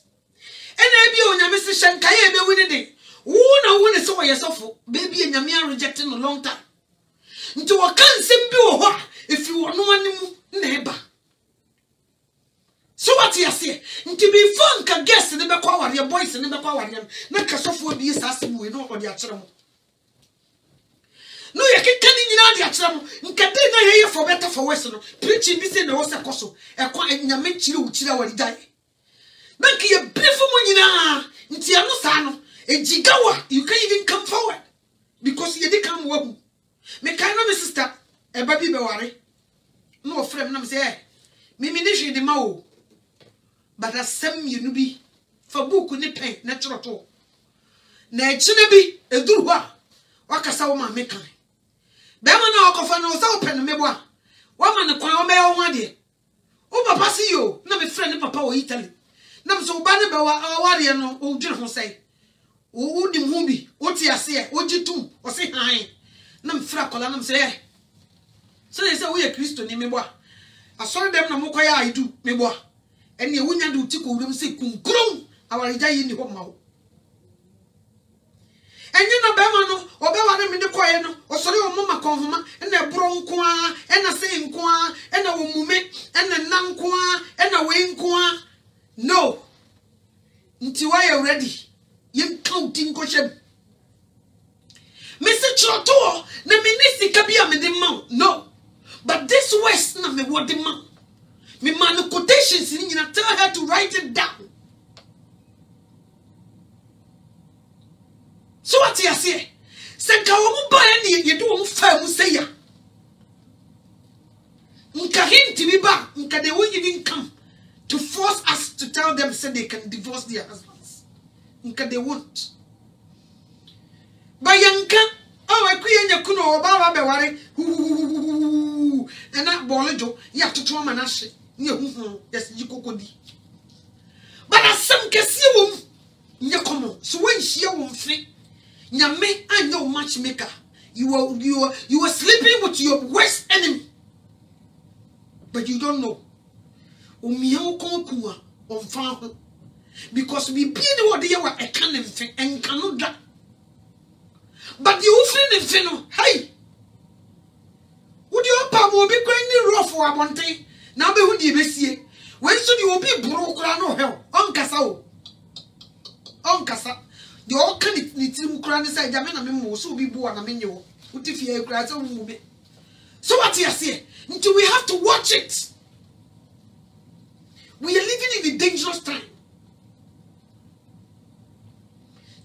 Speaker 1: And ABA on your Mr. Shankaye be wooden day. Who is so yourself, baby and your rejecting a long time. Into a can't simple if you are no one neighbor. So what you say? To be fun can guess in the back of your boys in the back of them. Not Casofo be assassin, we know what they are trying. No, you can't in the atram. You can't hear for better for Western. Preaching this in the Osa Coso, a quiet Yamenchi, which I will die. Banky, a beautiful one in Tiano Sano, a Jigawa, you can't even come forward because you didn't come home. Make kind of a sister, a baby beware. No friend, I'm say, Miminish the Mao. But as some you be for book ni pain, natural talk. Nature be a durwa, Wakasawa make. Bema okofa no so open meboa. Wa man kwan o me o wade. O papa si yo, na me friend papa o Italy. Na me so ba ne be wa wade no o dwere ho sei. O di mu bi, o ti ase, o gitum, o se han. Na me fra kola na me say. So they say we are Christo ni meboa. Asori dem na mokoya aidu meboa. Ene e wonya de utiko wurem se kunkrum awarija yi ni ho ma wo. And you know, Bemano, or Bewana in the choir, or sorry, or Mama Conhoma, and a bronqua, and a saying qua, and a womume, and a nanqua, and a wingqua. No. Until I am ready. You counting Goshen. Mr. Choto, the minister can be a minimum. No. But this West, not me what the man. Me man quotations in you tell her to write it down. So what you say? Say kawo buy any you do fair say ya. Nka hinti bi ba, nka they won't even come to force us to tell them say they can divorce their husbands. Nka they won't. Ba yanka oh akuye nyakuno oba ba beware and that bolejo ya to manashe. Yes yikokodi. But as some kesi wom nyakomo so when she wom free Nyame and no matchmaker. You were sleeping with your worst enemy. But you don't know. Because we be the what they were a cannon and cannot that. But you friend and hey. Would your papa will be going rough for a one day? Now be who you see. When should you be broke no hell? Uncasa. Uncasa. The all can it Mukrani side, Jamina Memo, so be born a menu. What if you cry so movie? So what you say? Until we have to watch it. We are living in a dangerous time.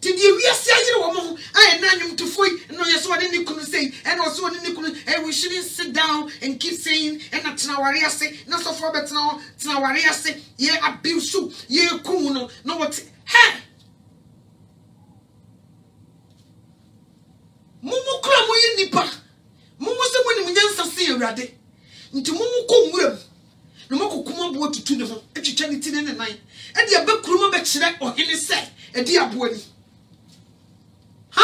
Speaker 1: Did you say you woman? I am to fight, and no, yes, what any couldn't say, and also any couldn't, and we shouldn't sit down and keep saying, and not Nawaria say, not so far, but now, Nawaria say, yeah, abuse soup, yeah, kuno, no what, hey. Mumu kura mo ye nipa mumu se mo ni munyansa se awrade nti mumu ko nwuram no makokuma bo tutu ne ho etwetwa ne ti ne nan e de abakuruma be kire ohene se e de aboani ha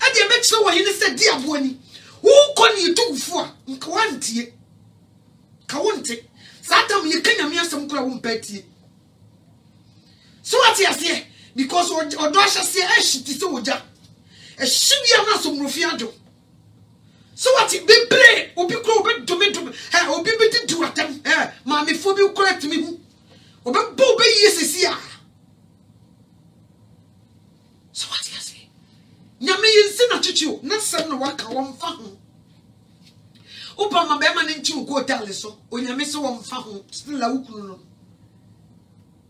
Speaker 1: e de be kire ohene se de aboani wo ko ni tugufo a nka wantie ka wonte Satam you can me some cry won petty. So what you say? Because Odosha say shit is oja. A shibia na some rufiado. So what it be pray, obi kro obi to me obi be do atem ma me fo bi correct me hu. Obi bo be yesesia. So what you say? Nyame yinsi na chichi na sem no waka won fa ho. Upa mabema ni nchi ukotale so onyame so won fa ho still la ukunu no.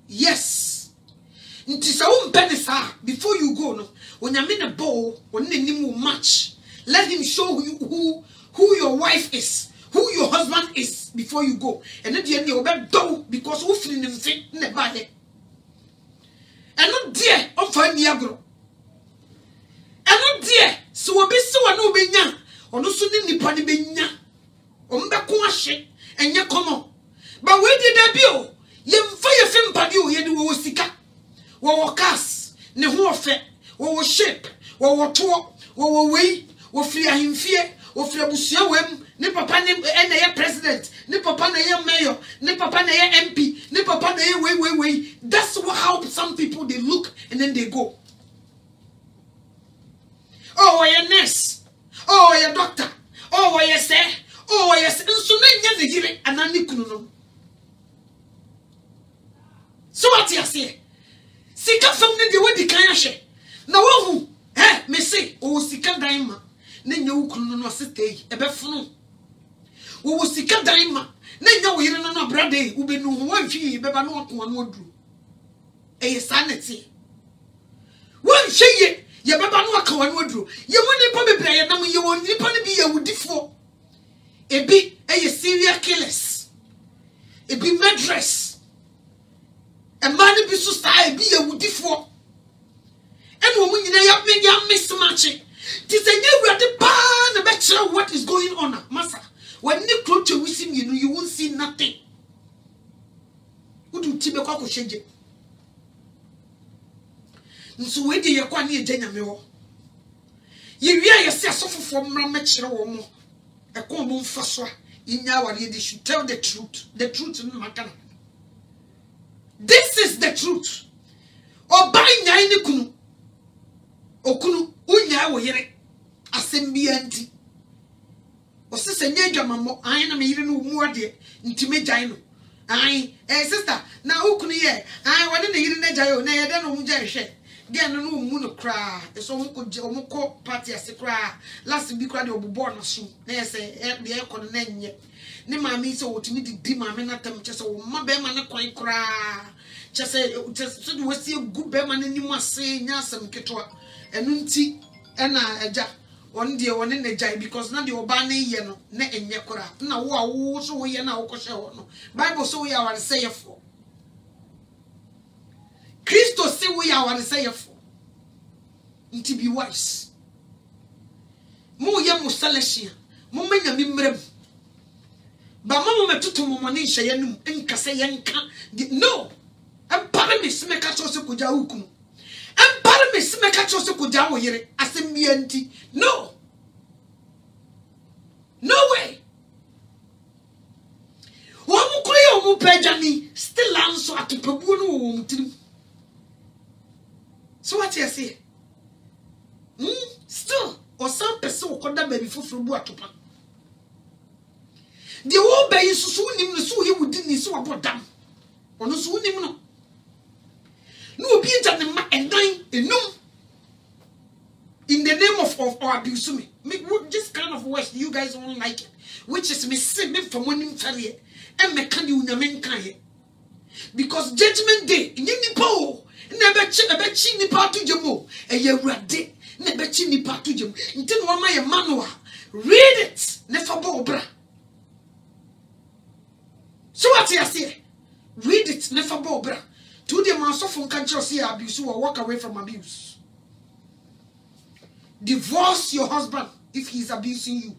Speaker 1: Yes. Nti sa umpene sa before you go no onyame ne bow on nim match. Let him show you who your wife is, who your husband is before you go. And then you obey do because who feeling fit ne bade. And not dear of Niagro. And not dear so obi so no benya ono so ni nipa ni benya. Ombe ko ahye enye kono. But we did that bio. Yemfa ye fem padi o ye de wo sika. Wo cars ne ho ofe, wo shape, wo to, wo wei. Ofri ahimfie ofri abusua wam ne papa ne na ye president ne papa na ye mayor ne papa na ye MP ne papa na ye wei. That's how some people they look and then they go. Oh you nurse, oh you doctor, oh you say, oh you say so na nya ne gire anani kunu no. So what you say? Sika fam ne de wodi kan ahwe na wo hu me say o sika dan ma na nya ukunu no asitei ebefunu wo sika dan ma na nya wo yire no no brade wo benu ho wanhwi beba no oto no oduru sanity won hweye ye beba no aka wa no oduru ye woni pa bebre ye nam ye woni pa no bi ye wudifo ebi serial killers ebi murderers e man bi so sta ebi ye wudifo ene wo nyina ya mismatch. What is going on, Massa? When you close your wisdom, you won't see nothing. Who do Tibeko change it? So, where do you go near Jenna? You realize yourself from Rametro or more. A common fossil in our lady should tell the truth in Makana. This is the truth. Or buying Yainukunu. Okunu, unya wo yere. Asembi anti. Osese nyedwa mammo an na me yire no mu ade ntime gyan no. An sister na okunu ye an wode na yire na gyan o na ye de no mu gyan hwe. De no no mu no kra. Eso omko party ase kra. Last bi kra de obubo no so. Na ye se de e kono na nye. Ne maami se wotimi di maami na tam chese wo ma be ma ne kwan kra. Chese so de wasi gu be ma ne nimu ase nya asem ketwa. Enunti ena eja on die woni na jai because na de oba na ye no na enye kora na wo so wo ye na wo kohye wo no Bible so we are say for Christo say we are say for nti be wise mo ye mo salashia mo manya mi mrem ba mo metutu mo mani hye num enka say yenka no am paramis me ka so se koja hukum am paramis me ka so se koja wo yire asem anti no way wo mu kure wo mu pejani still answer atopabu no wo mutirim. So what you say? Still or some person will call that baby for bu atopa. The old baby so nim no so he would ni so about dam. Or no so nim no. No be the ma endan enum. In the name of abuse me. Make this kind of words you guys won't like it. Which is me say me from when him tell you. And me can you name kan. Because judgment day, in any po, never chi ni part to jemo, and ye rade, never chi ni part to jem. Until one my manual. Read it, never bobra. So what you say? Read it, never bobra. To the master from country see abuse or walk away from abuse. Divorce your husband if he is abusing you.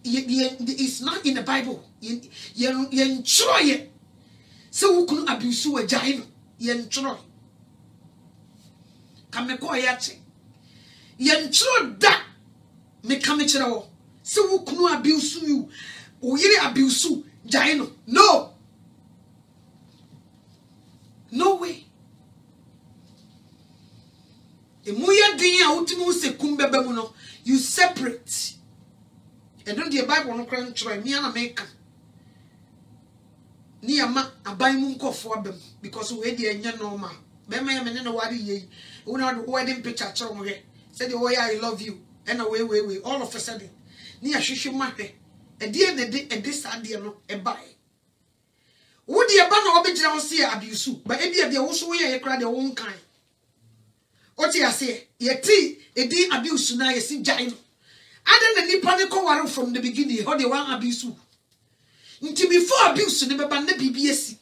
Speaker 1: It's not in the Bible. You enjoy it. So who can abuse you a giant? You enjoy. Come go yet. You enjoy that. Me come it. So who can abuse you? Or you abuse you giant? No. Emuya din a utimu se kumbebe mu no, you separate. And don't the Bible no kran try me na make. Ni ama aban mu nkofo abem because we dey enya normal. Be me me no wari ye. We na wedding picture kire mo he. Said the way I love you. And away all of a sudden. Ni ahwehwe mahwe. E die na de sade no e bai. Wo de ba na obegina wo se abuse. Ba e bia wo so ye kra de wo nkan. Oti ase ye ti edi abuse na ye si jai no. Adan na nipa ne ko ware from the beginning. How they wan abuse. Nti before abuse ne beba na bibi esi.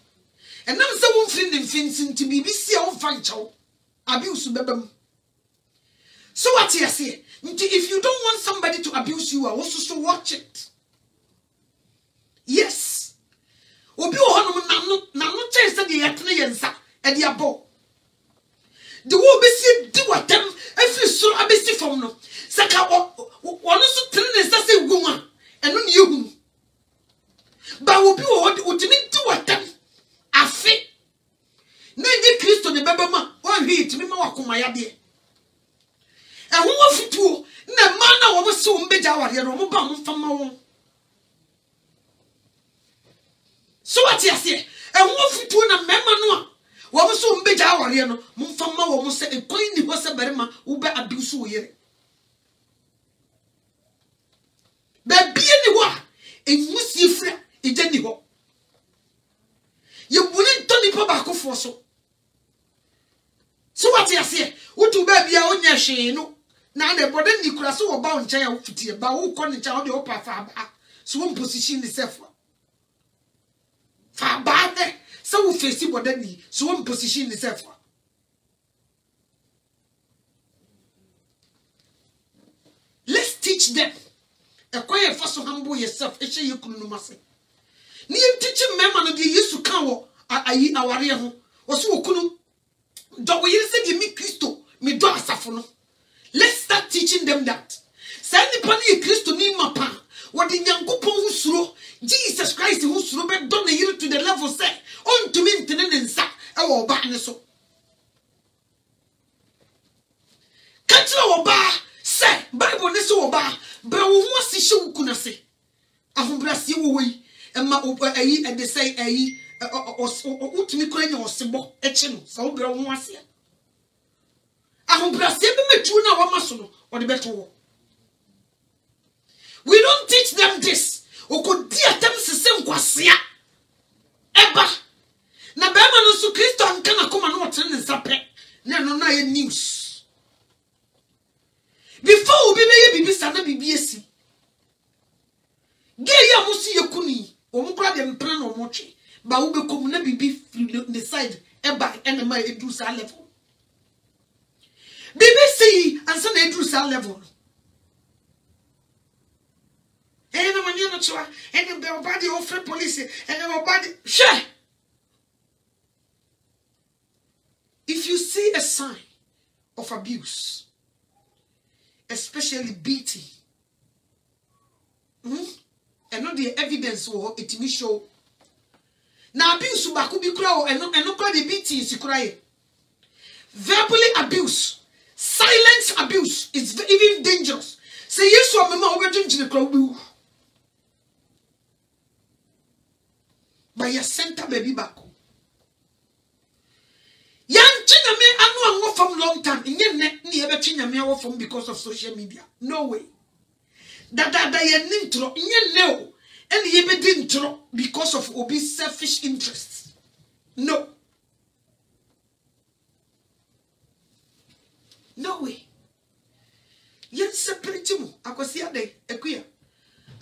Speaker 1: Enam se wo mfin ne mfin nti bibi si a wo fa nchaw. Abuse bebam. So what you say? If you don't want somebody to abuse you, I also so watch it. Yes. Obi o na no chance that you yatne yensa e dia bo. The wo be see do atem every so abesi from no. Saka wo no so tene nsa se gu a eno ne yehu. Ba obi o timi do atem afi. Na nje Kristo ne beba ma, wo hwe timi ma wakoma yade. Ehun afutuo na ma na wo se wo mbeja aware no mo ba mo fama wo. So what you say? Ehun afutuo na mema no a wo se wo mbeja aware no mo fama wo mo se ekwan ni ho se berema wo ba abuse wo yere. Ba bie ni wo a enwusi fra eje ni ho. Ye buni ntoni pa ba akofo so. So what you say? Wo tu ba bia onya hwe no. Na the brother ni kura so wo ba onche ya futie ba wo ko ni cha wo de wo pa fa ba so wo position ni self fa ba de so wo face brother ni so wo position ni self. Let's teach them e koye fa so humble yourself e she yekunu no mase ni teach mema no de Yesu kan wo ayi aware ho wo so wo kunu do wo yiri se de mi Kristo mi do asafo no. Let's start teaching them that. Send the pani Christo ni mapa. What the Yankupon who Jesus Christ who suro be done you to the level say on to me tenen sa e ba ne so. Katra ba say Bible ne so ba bra wo ho asihye wo kunase. Ahobrase wo wei e ma ayi e de say ayi utumi kora nya osebo e chi no so bra wo ho ase. We don't teach them this. Eba. Na bema no su Kristo ankana koma no tene nsape. Na no na ye news. Before obi be bibi sana bibi esi. Ge ya musu yekuni. Omo kra de mpre no moche. Ba wo be kom na bibi the side eba enema edu sa level. BBC and some edrusa level. And the man you know, and the body of police and the body share. If you see a sign of abuse, especially beating, and not the evidence or it may show. Now abuse baku be crow and not cry the beating is cry. Verbally abuse. Silence abuse is even dangerous. Say yes to a mama over drinking the crowd. By your center baby back. Young China me I know from long time. In your neck near China me from because of social media. No way. That ye intro in your no. And ye be didn't because of obese selfish interests. No. No way. Yen separate mu akwasi ade ekuya.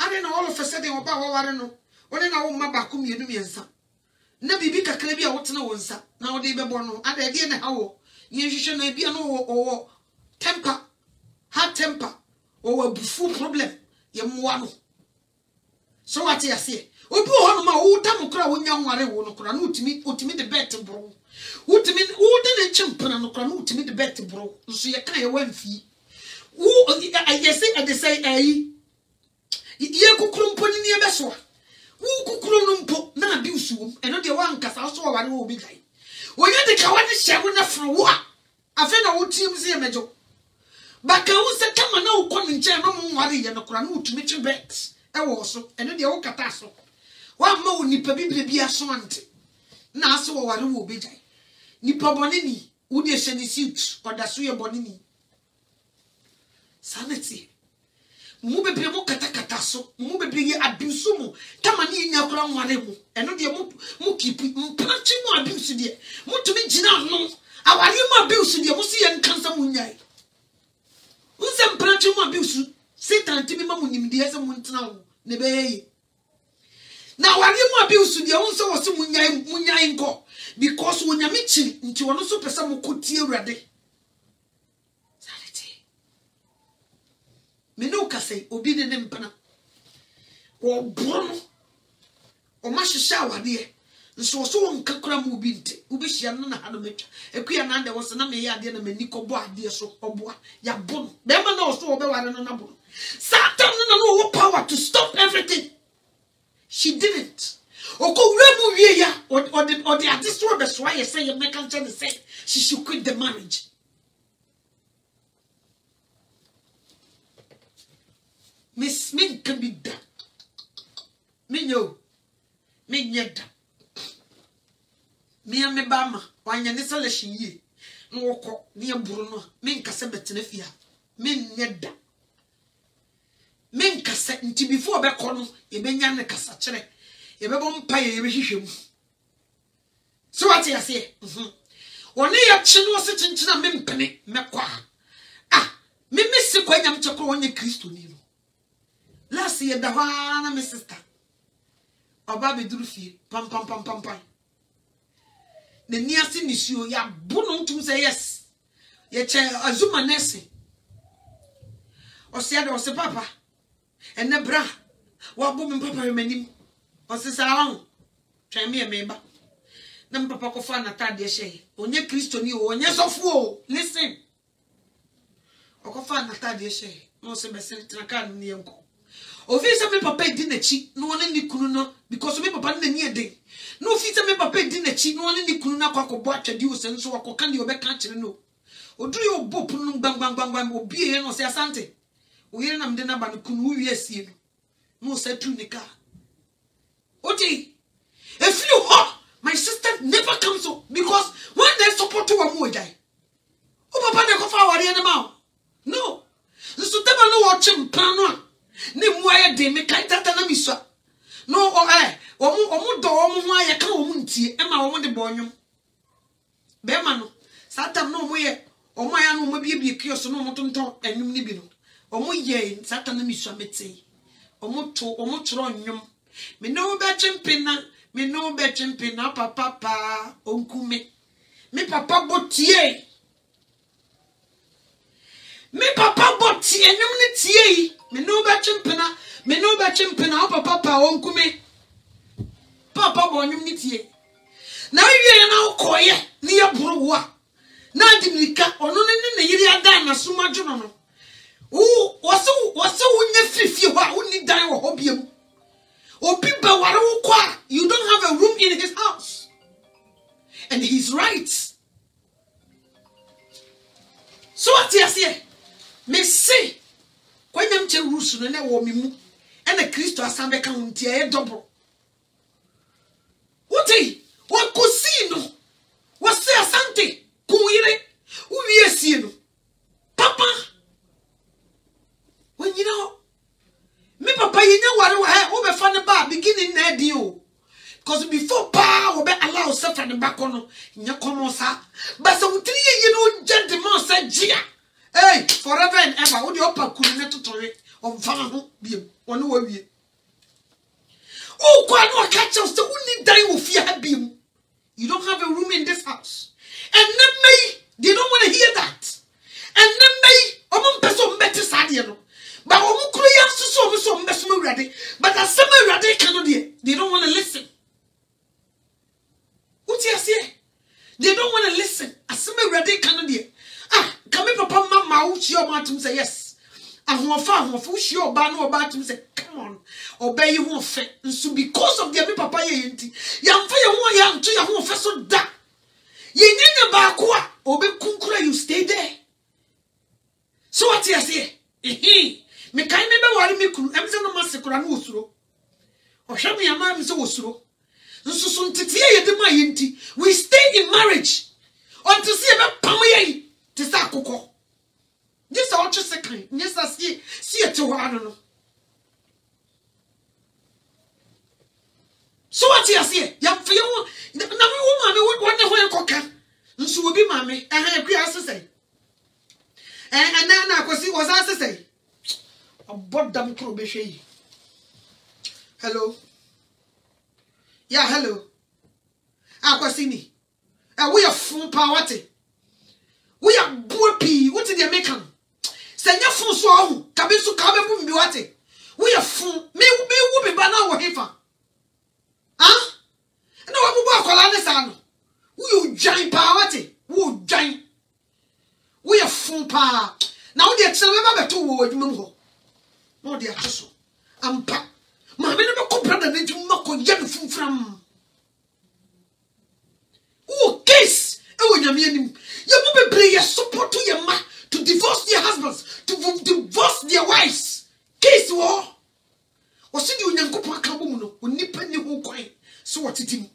Speaker 1: Ade na all of a sudden oba waware no. One na wo maba ko mienu miensa. Na bibi kakra bi a wotena wonsa. Na wo de bebo no. Ade de na hawo. Yen hwehwe na bia no wo temper. Hard temper. Wo abufu problem. Ye moa no. So what you say? Obi ho no ma wo tam kra wo nya nware wo no kra na utimi de bet bro. Utimi wo de na chimpana no kra na utimi de bet bro. So ye kan ye wamfi. Wo I say ye kukuru mpo ni ebeso. Wo kukuru no mpo na abuse wo. Eno de wan kasa so ware wo bi gai. Wo ye de ka wade hye wo na fro wo a. afena wo team se mejo baka wo se kama na wo kɔ nche no mo nware ye no kora no utumi twe bet e wo so eno de wo kata so wa ma wo nipa bibire aso ante na aso wo ware wo bejai nipa bone ni wo de hye ni suit oda so ye bone ni sanity mu bebre mo kata so mu bebre ye abuse mu kama ni nya kora nware mu eno de mu keep mpachi mu abuse de mu tumi gina no awari mu abuse de mu si ye nkansa mu nyai unse mpachi mu abuse Satan timi ma mu nimde ese mu ntena wo ne be na awari mu abuse de unse wo se mu nyai nko because wo nyame chi nti wono so pesa mu kotie urade sanity me no ka say obi ne mpana wo brono o ma hihya awade nso so won kakura mu obi nte obi hia no na hano metwa ekuya na ande wo se na me ya ade na mani ko bo ade so oboa ya bono be ma na wo so wo be ware no na bono Satan no power to stop everything. She didn't. Oko remu wie ya or the artist wo be so aye say you make am tell say she should quit the marriage. Miss Min can be done. Minyo. Minyeda. Me and me bama. Wanya ni selection ye. Nwoko ni eburu no. Min kase betene fia. Min nyeda. Min kase nti before be kono e benya ne kasa kire. E be bom pa ye be hwehwem. So what you say? One ya chino se chinchina mempene mekwa. Ah, me mesi kwa nyam chekwa wonye Kristo ni no. Last year da na me sister. Oba be duru fie pam. Ne niase nisio ya bono ntum say yes. Ye che azuma nesi. O se ade o se papa. Enne bra. Wa bo me papa remanim. O se sa wan. Twa me meba. Na papa ko fa na tade hye. Onye Kristo ni o onye sofo o. Listen. O ko fa na tade hye. No se be se traka ni enko. Ofisa me papa di nachi no one ni kunu no because me papa na ni ede. No ofisa me papa di nachi no one ni kunu na kwakobo atwadi wo senso wakoka ni obeka kire no. Oduri obo punu gbang obi e no se asante. Oyere na mde na ba no kunu wi asie no. No se tu ni ka. Oti. If you ho my sister never comes up because when they support to wa mu ejai. O papa na ko fa ware na ma. No. So teba no watch him plan no. Ni muaye de me kai tata na miswa no omu do omu ho aye ka omu ntie e ma omu de bonwom be ma no satam no omu ye omu aya no omu biebie kioso no omu tonton anum ni bi no omu ye satam na miswa mete omu tro nwom me no be chempina papa onkume me papa botie me papa botie nwom ni tie yi me no be chimpena papa onkume papa bonwum ni tie na wiye na ukoye ni ya buru wa na adimlika ono ne yiri ada na suma dwono no wose wonye fifie ho a woni dan wo hobiam obi ba ware wo kwa you don't have a room in his house and he's right. So what you say me say kwanyam che rusu no na wo mimu ena Kristo asambe ka hunti e double wuti wa kosino wa se asante kuire uwie sie no papa when you know me papa yenya ware wa he wo be fa ne ba beginning na di o because before pa wo be allow self and back on nya komo sa but so wutiri ye no gentleman sa gia. Hey, forever and ever, what the upper could not tolerate of Vano be one way. Oh, quite no catch us, the only die will fear beam. You don't have a room in this house. And then may they don't want to hear that. And then may among person better sadiano. But so ready. But as some ready cannot hear, they don't want to listen. What you say? They don't want to listen. As some ready cannot hear. Ah, come papa mama uchi o matum say yes. Ahofa uchi o ba no ba tum say come on. Obey you ho fe. Nso because of the papa ye enti. Yamfa ye ho ya nto ye ho fe so da. Ye nyenya ba ko a Obe kunkura, you stay there. So what you say? Me kai me be wari me kunu. Em se no masekura no osuro. Ohwe me ama me se osuro. Nso so ntete ye de ma yenti. We stay in marriage until see be pam ye. Ti sa akokọ. This all just second. Yes, I see it to one. No. So what you say? Ya feel na me woman me won ne ho enkoka. Nso obi ma me. Kwi asese. And na akosi was asese. Abodam kro be hwe. Hello. Yeah, hello. Akosi ni. We are full power te. We are boopy. What did they make him? Senya fun so ahu. Kabe so kabe bu mbi wate. We are fun. Me wo be ba na wo hefa. Ah? Na wo bu akola ne sa no. We you giant power te. Wo giant. We are fun pa. Na wo de tse be ba beto wo adwuma ho. No de atoso. Ampa. Ma me no be ko brother na adwuma ko ye no funfram. Oh, case. E wo nyame anim. You will be your support to your ma to divorce their husbands, to divorce their wives. Case war. Was it you yanko pakamuno, when nipping who coin? So what it him?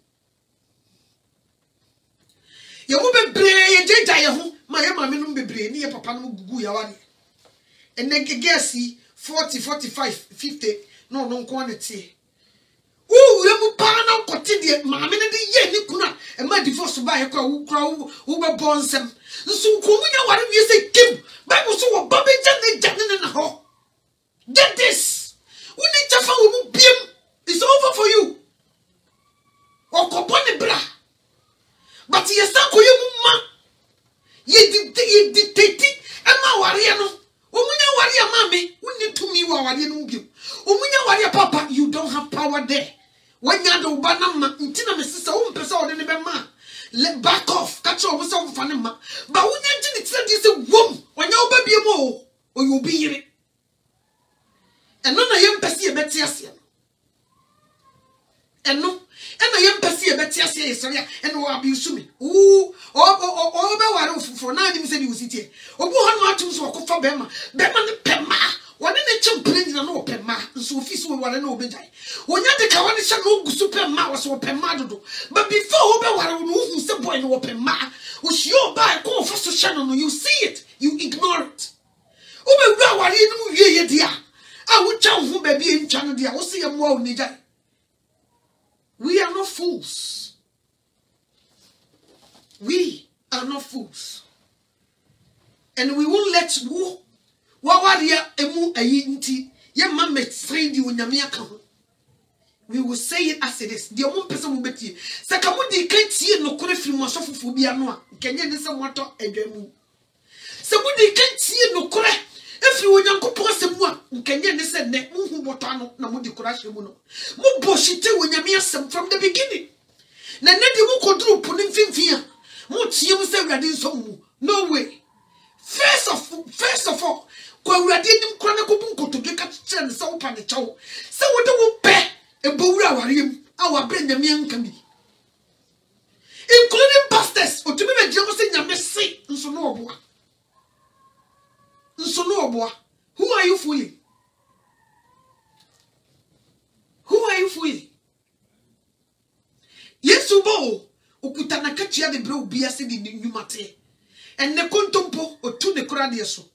Speaker 1: You will be brave, Jay, my mamma be brave, near Papa Guyawani. And then Gassy 40, 45, 50, no quantity. Oh, you pana continue, mamma, the yen, kuna, and my divorce by a crow who were born some. So, what if you say, Kim, Bible so a Bobby Johnny in the hole? Get this. We need to follow Bim. It's over for you. Or Copone bra. But ye stuck with you, ma. Ye dictate, and my warrior. Umunya warrior, mammy, we need to me while you know you. Umunya warrior, papa, you don't have power there. When you do banana, intina my sister, own person in the man. Let back off, catch over some funny man. But when you said this a womb, when you baby more, or you'll be here. And none of you perceive a better. And no, and I am perceive a better, and will abuse me. Ooh, or for 9 said you sit here. Or go on to so for Bema, Pema. One in a chump in an open ma, so feast will want to know bedai. When you take a shall go super mouse or pemado. But before Oba who the boy no open ma, which you buy call for so channel, you see it, you ignore it. Oba, what you know, dear. I would tell who baby in channel, dear, will see a more nigga. We are not fools. We are not fools. And we won't let you. Wawaria emu ayinti ye mama train you nyame aka ho. We will say it as it is. The one person will bet you. Sakamudi can't see no kore film or sofu bi ano a kenye ne se moto adwamu. Samudi can't see no kore if you nyankopon asemu a kenye ne se ne unhu boto ano na mudi kora hwemu no. Mo boshite wo nyame asem from the beginning. Na ne di mo kodru po ne mfimfin a mo tie mo se awade nso mu. No way. First of all, when we are dealing with Chronicle to get and so upon the chow, so what do we pay a boura him, our brain the man can be. Including pastors, or to be a Joseph in your messy, and so no boy. So no boy. Who are you fooling? Who are you fooling? Yes, Ubo, Ukutana Kachia the bro be a city in Numate. And the contumpo or to the cradiaso.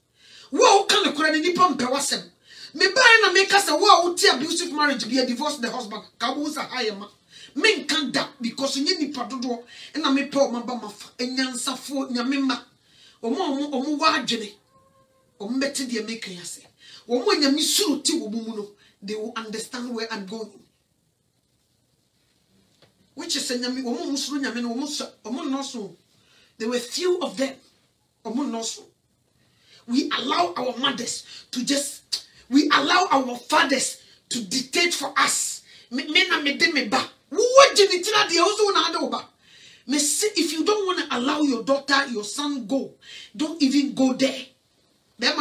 Speaker 1: Wow, can the credit pump wasem? Me buy and make us a wow, abusive marriage be a divorce the husband. Kabuza higher man. Men can't that because you need padodo and I may pour my bama and yansa for Yamima or more wajene or meti the making say. Or when you miss you, they will understand where I'm going. Which is a Yami almost Runyamin almost no. There were few of them. We allow our mothers to we allow our fathers to dictate for us. If you don't want to allow your daughter, your son go, don't even go there. Ade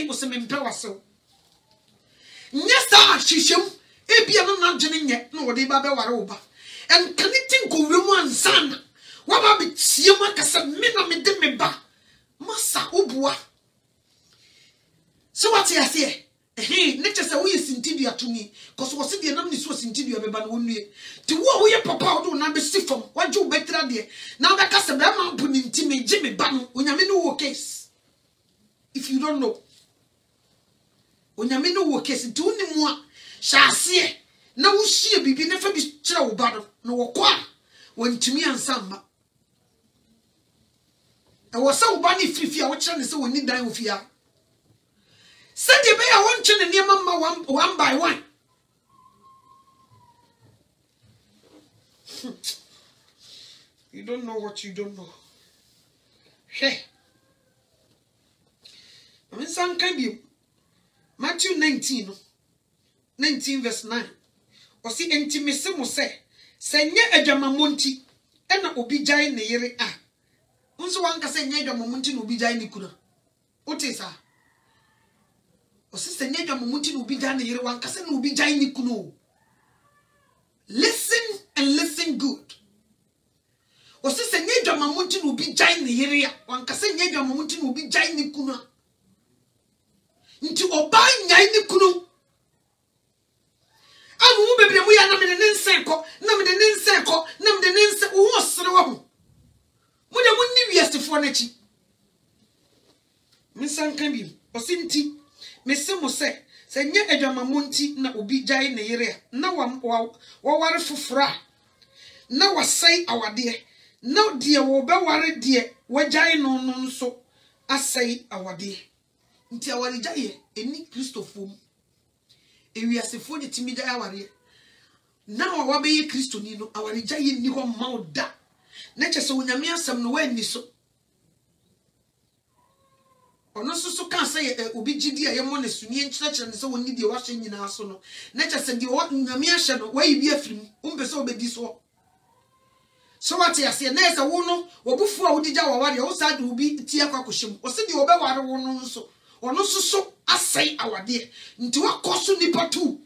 Speaker 1: was a mempe waso. Yes, sir, Shishim, Ebiano Nanjin yet, no, they babe waroba. and can it think of woman son? What about it? Siamaka said, me de me ba. Massa Ubwa. So what you say? Hey, nature say we is intidia to me, cause was it the name is was intidia be ban one way. To what we papa do na be see from what you better there. Now that case a man put in Timmy Jimmy ban when you no case. If you don't know. When you no case, do ni moi shall see. Now we see a baby never be chill battle, no qua when to me and samba. I was so bunny free, I watch and so we need die with ya. Send you bear one chin and near mamma one by one. You don't know what you don't know. Hey, I mean, some can be Matthew 19 verse 9. Or see, intimacy mo say, Send ye a jamamunti, and a obijay ne yere a. Unso one can say, Yega Mamunti no be jay nikuna. What is that? Or sister Yega Mamunti no be jay yere one can no be jay nikuno. Listen and listen good. Or sister Yega Mamunti no be jay ne yere one can say Yega Mamunti no be jay nikuna. Into obey nyai nikuno. Amu baby we are na me de nsenko, na me de nsenko, na me de nse wo sere wo. Mo de munni wiasefo na chi. Minsan kan bi, osinti, me se mo se nye adwamamonti na obi gyae ne yere na wa ware fofora na wasai awade na de wo be ware de wagyae no no nso asai awade. Nti aware gyae eni Kristofo ewiasefo de timi gyae aware na wa be ye Kristoni no aware gyae ni ho mauda na kyese onyame asem no wa ni so ono so kan say obi gidi aye mo ne suni enkyerɛkyerɛ ne sɛ wonni de wahye nyina so no na kyese de onyame ahye no wa yibi afirim umpɛ sɛ obedi so what ya say na ɛsɛ wo no obufu a wodigya waware wo sa de obi tie kwakohyem wo se de obɛware wo no nso ono so asɛe awade nti wakɔso nipa tu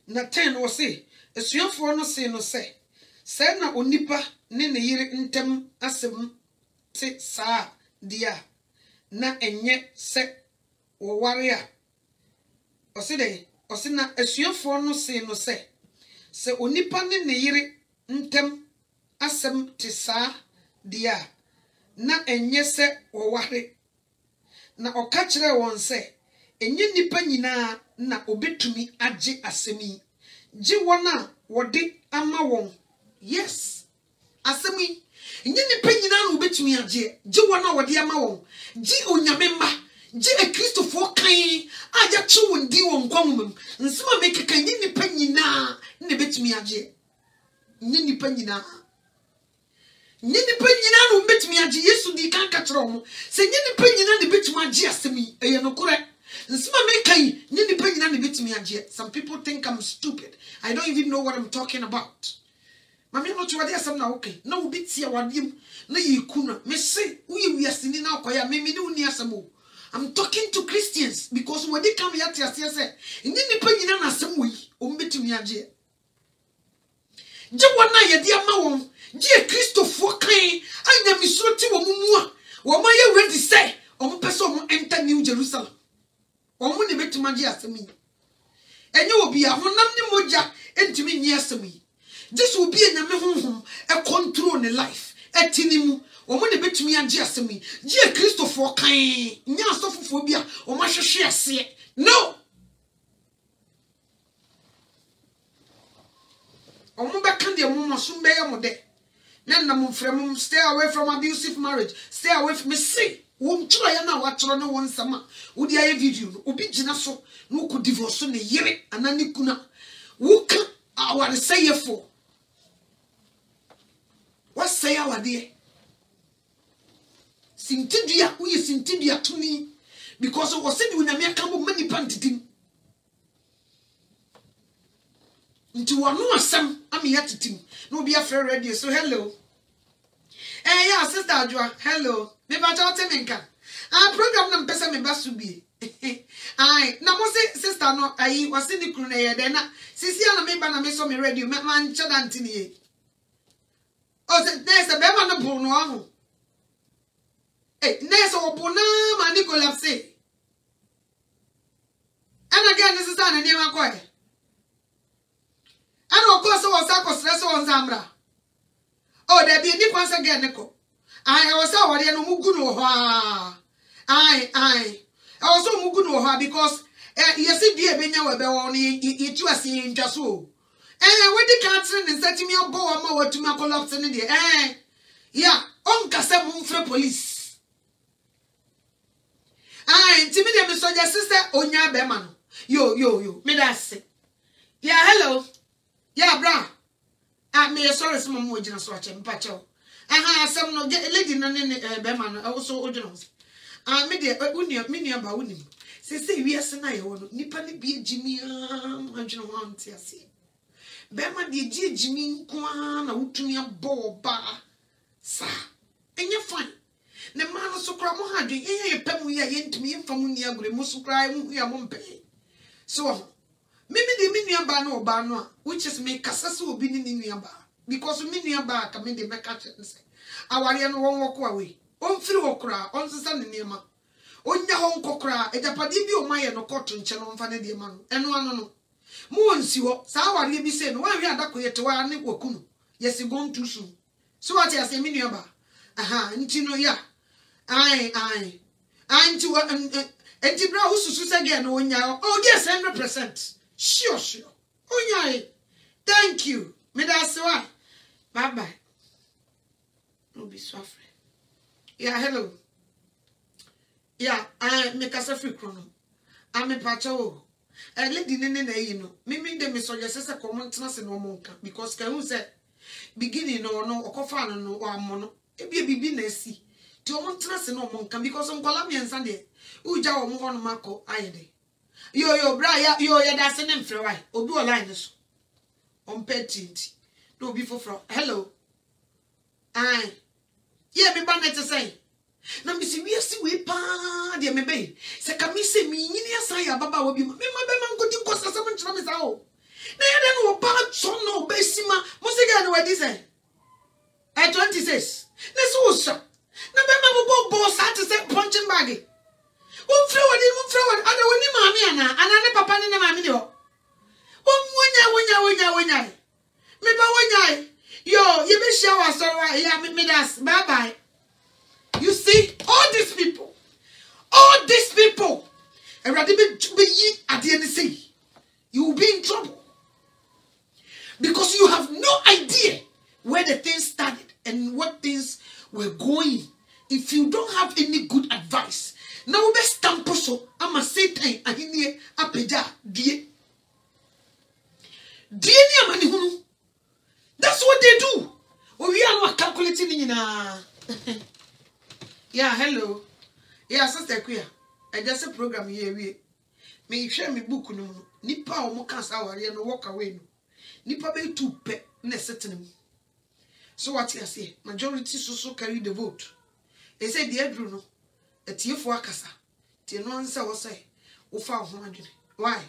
Speaker 1: na 10 wo se esuafo no se no se na onipa ne ne yire ntem asem te saa dia na enye se wo ware a o se na esuafo no se no se onipa ne ne yire ntem asem te saa dia na enye se wo ware na oka kire won se enye nipa nyina na obetumi age asemi ji wona wode ama won yes asemi enye nipa nyina na obetumi age ji wona wode ama won ji onyame ma ji e Kristofo kan aja chi wondi won kwamum nsema mekeka enye nipa nyina na betumi age enye nipa nyina na obetumi age Yesu di kan ka kire wo se enye nipa nyina na betumi age asemi eye no kore. Some people think I'm stupid. I don't even know what I'm talking about. Mami no chwade asem na okay. Na obi tia wadiem na yekuna. Me say we asini na akoya me ni uni asem o. I'm talking to Christians because when they come here to say ni nipa nyina na asem wo yi o mbetumi age. Je wona ye dia ma won. Je Kristofo kan anya misuro ti wo mumu a. Wo ma ye ready say o mo pese o mo enter New Jerusalem. Omu ne betumaji asemi enye obi a honam ne moja entimi nyi asemi this will be enyame honhom e control ne life etinimu omu ne betumi agi asemi je Kristofo kan nya asofofo bi a o ma hwehwe ase no omu be kan de mu mosum be ye mo de na na mo frem stay away from abusive marriage stay away from me see won tro ya na wa tro no won sama wo dia ye video no obi gina so no ko divorce ne yire anani kuna wo ka aware sayefo what say awade sintidua wo ye sintidua tumi because wo se di unyame aka bo mani pantitim nti wonu asam am ya titim no obi afre radio so hello yeah sister Adwa hello me ba ta menka program na mpesa me basu bi. Ai, na mo se sister no ayi wase ni kru na ye de na sisi na me ba na me so me radio me man chada ntini ye. O se nese be ma no bu no ahu. Nese obu na ma ni collapse. And again, this is an enema coy. And of course, I was a stress on Zambra. Oh, there be a difference again, Nico. I was already no Muguno. I also Muguno because you see, dear Benya were only it was in Jasu. And when the cancer and setting me a bow to my collapse in the air. Yeah, on Casamun for police. I intimidate me so your sister Onya Beman. Yo, me that's it. Yeah, hello. Yeah, bra. Me sorry, some more original watching, Pacho. Some no get a lady none in Beman, also originals. Me dear, mini about him. Say, we are Senai, Nippani be Jimmy, original one, see. Beman, the Jimmy, Kwan, out to me a ball bar. Sir, and you're fine. The man so cry, Mohadi, eh, Pemu, yent me from Munia, Musukrai, Muya Mompay. So, maybe the minion bano, which is make Cassasu be in Niamba. Because minion bar come in the Macatch and say, our young won't walk away. On through okra, on the sun in Yama. On your home cockra, a Japadibio Maya no cotton channel fan of the man, and one no. Moons you, Sawa, you be saying, why we are that way to our Nickwakuno. Yes, you gone too soon. So what I say, minion bar. Aha, and you know, ya. Aye. I'm to and Tibra who's again, oh, yes, 100%. Sure. Oh, yeah. Thank you. Me that's why. Bye. No be suffering. Yeah, hello. Yeah, I make us a free chrono. I'm a pacho. And lady nene, you know. Mimi de me so your sister comment in no monka. Because can who said beginning or no, or cofano no, or mono. It be a bibi nesi. To a montrance no monka because on Colombian Sunday. Uja o mo mako ayede. Yo bra yo that's an name for why. Obi o line so. On petty. No be for hello. Aye. Yeah, me ba net say. Na me si wiase we pa de me be. Se ka me se me nyini asan ya baba wo bi ma. Me ma be man godi kosa se me nchira me sa o. Na ya de no ba so no be sima. Mo se ga no wadi say. 26. Na so so. Na be ma bo sa te say punching bag. One flower, and the winning mammy and another papa in the mammy. One, me ba yo, you be shower, so yeah, me that's bye. You see, all these people, and rather be ye at the end of the sea, you will be in trouble because you have no idea where the things started and what things were going. If you don't have any good advice. Now we stamp so I'm a Satan and in here apeja die ni amani hunu. That's what they do. We are not calculating in yeah, hello. Yeah, sister Kuya. I just a program here me share me book no nipa o mo kan sa ware no walk away no. Nipa be too pe na setting. So what you say? Majority so carry the vote. They say the Edru no a tear for Akasa. Tia no answer was say, O fa ho adwene. Why?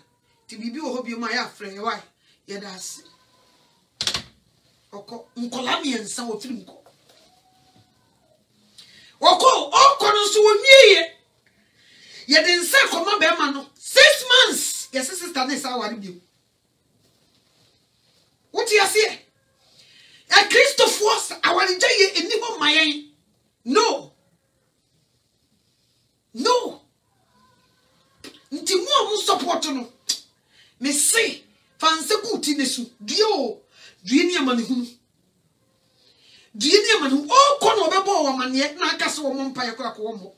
Speaker 1: Ti bibi o hobi my afre. Why? Ye das. Oko nkola mi ensa wo firi nko. Oko no so wonye. Ye de nsa koma be ma no 6 months. Yes sister na sa ware bio. What you say? A Christopher's our ye eni ho mayen. No. Nti mo support no. Me say fanse kuti nesu. Due ni amani hunu. O kono bebo wo mane na aka se wo mpa ye kra ko wo.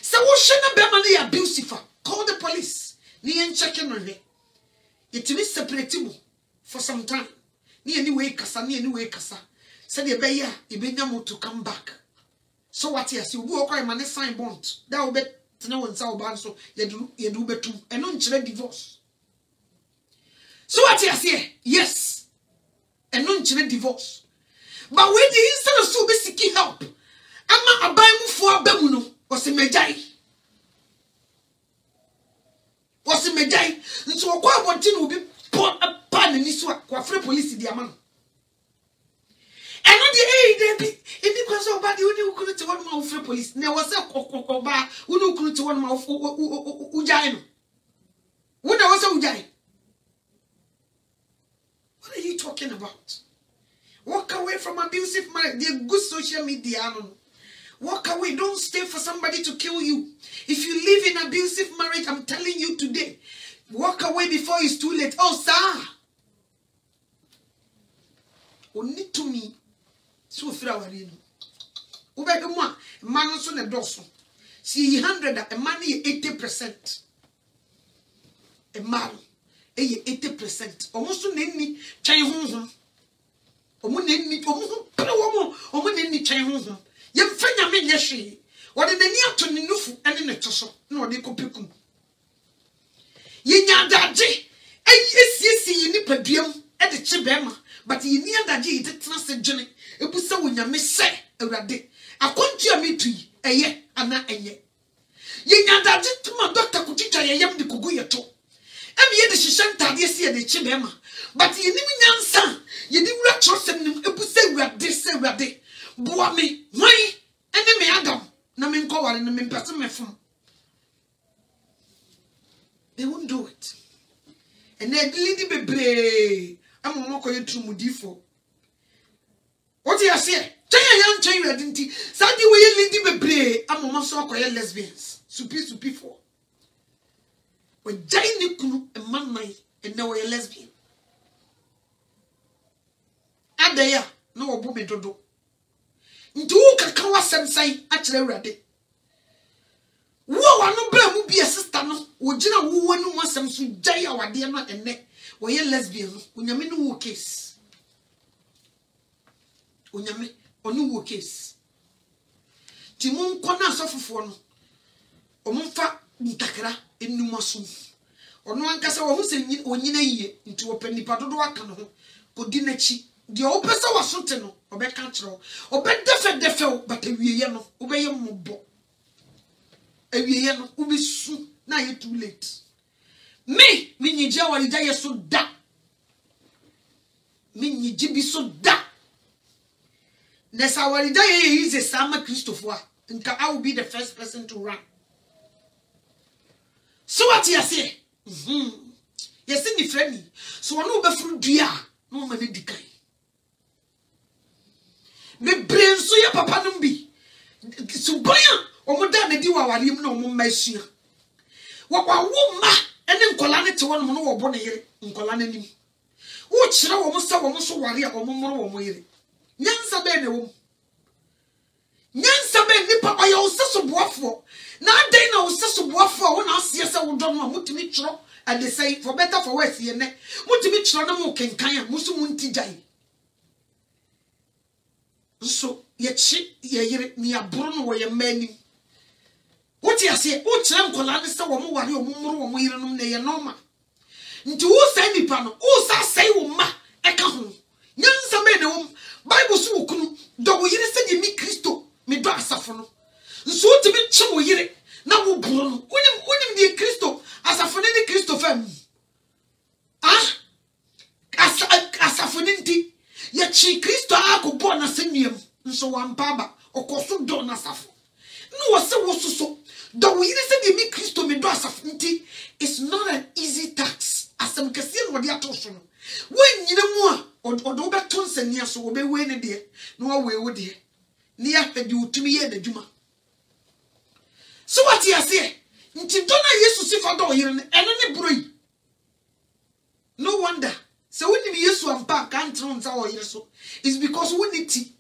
Speaker 1: Se wo hwe na be mane ya abusive. Call the police. Ni en check no hwe. It will separate you for some time. Ni anyway kasa. Said the beya, you be able to come back. So what yes, you walk on money sign bond. That will be to know in South Ban, so you do better and non divorce. So what yes here? Yes, and non divorce. But when the instead of so be seeking help, Ama abai mu for bemuno was mejai. Was mejai. Nso kwa abonti no bi pan ni so kwa free police di ama no. Eno de be ebi kwa so ba de uni ukunu te won ma free police. Na was kokoko ba uni ukunu te won ma ujai no. Wona was ujai. What are you talking about? Walk away from abusive marriage. They're good social media. Walk away. Don't stay for somebody to kill you. If you live in abusive marriage, I'm telling you today, walk away before it's too late. Oh, sir. Only to me. So flowery. Ubeguma, man so ne doso. See 100, a man 80%. A man 80%. Almost neni chai hon. Omuneni omuneni chan ho ye mfanya me nyehwe wode nani ato ne nufu ene ne toso na wode kopekum ye nyadaje esiesi ni paduam e de che bema but ye ni adaje ye tetena se dwene ebusa wonyame se awurade akontu a metui eye ana enye ye nyadaje tuma doctor kuticha ye yam de kugu ye to emi ye de hihye ntade esi ye de che bema but ye ni nyansa ye di wura trosem nim ebusa awurade se awurade boa me hwan ene me adam na me nkoware na me mpese me fom. They won't do it. And they lady bebre am mo koye trumudifo. What you say? Chanya yan chanya dinti sadi we lady bebre am mo so koye lesbians supi for when jai ni kunu e man nai and now we lesbian adaya no obo me dodo nti wo kaka wasem sai a kire awurade wo wa no bra mu bia sister no wo gina wo wanu wasem so jai awade no enne wo ye lesbian onyame no wo case onyame onu wo case ti mun kona asofofo no omumfa ntakra enumaso ono ankasa wo se onyina yie nti wo panipa dodo aka no ho kodi nachi de o pesa wasote no obeka kire o be defe but awieye no obeye mobbo awieye no obesu na ye too late me nyija walija ye so da me nyiji bi so da nesa walija ye is a sama Christopher nka I will be the first person to run. So what you say? Yes, in the friendly. So I know before dia no man dikai. Me brain so ya papa numbi. So boya omoda na di wa warim na omo masua. Wa ma ene nkola ne te won mo no wo bo ne yire nkola na nim. Wo kire wo mo sa wo mo so ware a omo moro wo mo yire. Nyansa be ne wo. Nyansa be nipa oya oseso boafo. Na dey na oseso boafo wo na asie se wo don no mutimi kiro and they say for better for worse ye ne mutimi kiro na mo kenkan a musu munti jai. So ye chi ye yire ni aburo no wo ye mani. What you say o kire nkola ne se wo mo ware o mo moro wo mo yire no na ye normal. Nti wo say nipa no o sa say wo ma e ka ho. Nyansa be ne wo Bible so wo kunu do wo yire se ni Kristo me do asafo no. Nso timi che wo yire na wo buro no. Wonim di Kristo asafo ni Kristo fam. Ah? Asafo ni nti ye chi Kristo akobɔ na senuam nso wampaba okoso do na asafo. No wo se wo soso do wo yire se di Kristo me do asafo nti it's not an easy task. Asem kese no de atoso no. When nyina mu a odo beto nsania so wo be we ne de no wo we wo de ni ahwede utumi ye n'adwuma. So what you say? Nti dona Yesu sifa do yire ne eno ne broi. No wonder. So when Yesu ampa kan tron nsa wo yire so it's because we need ti.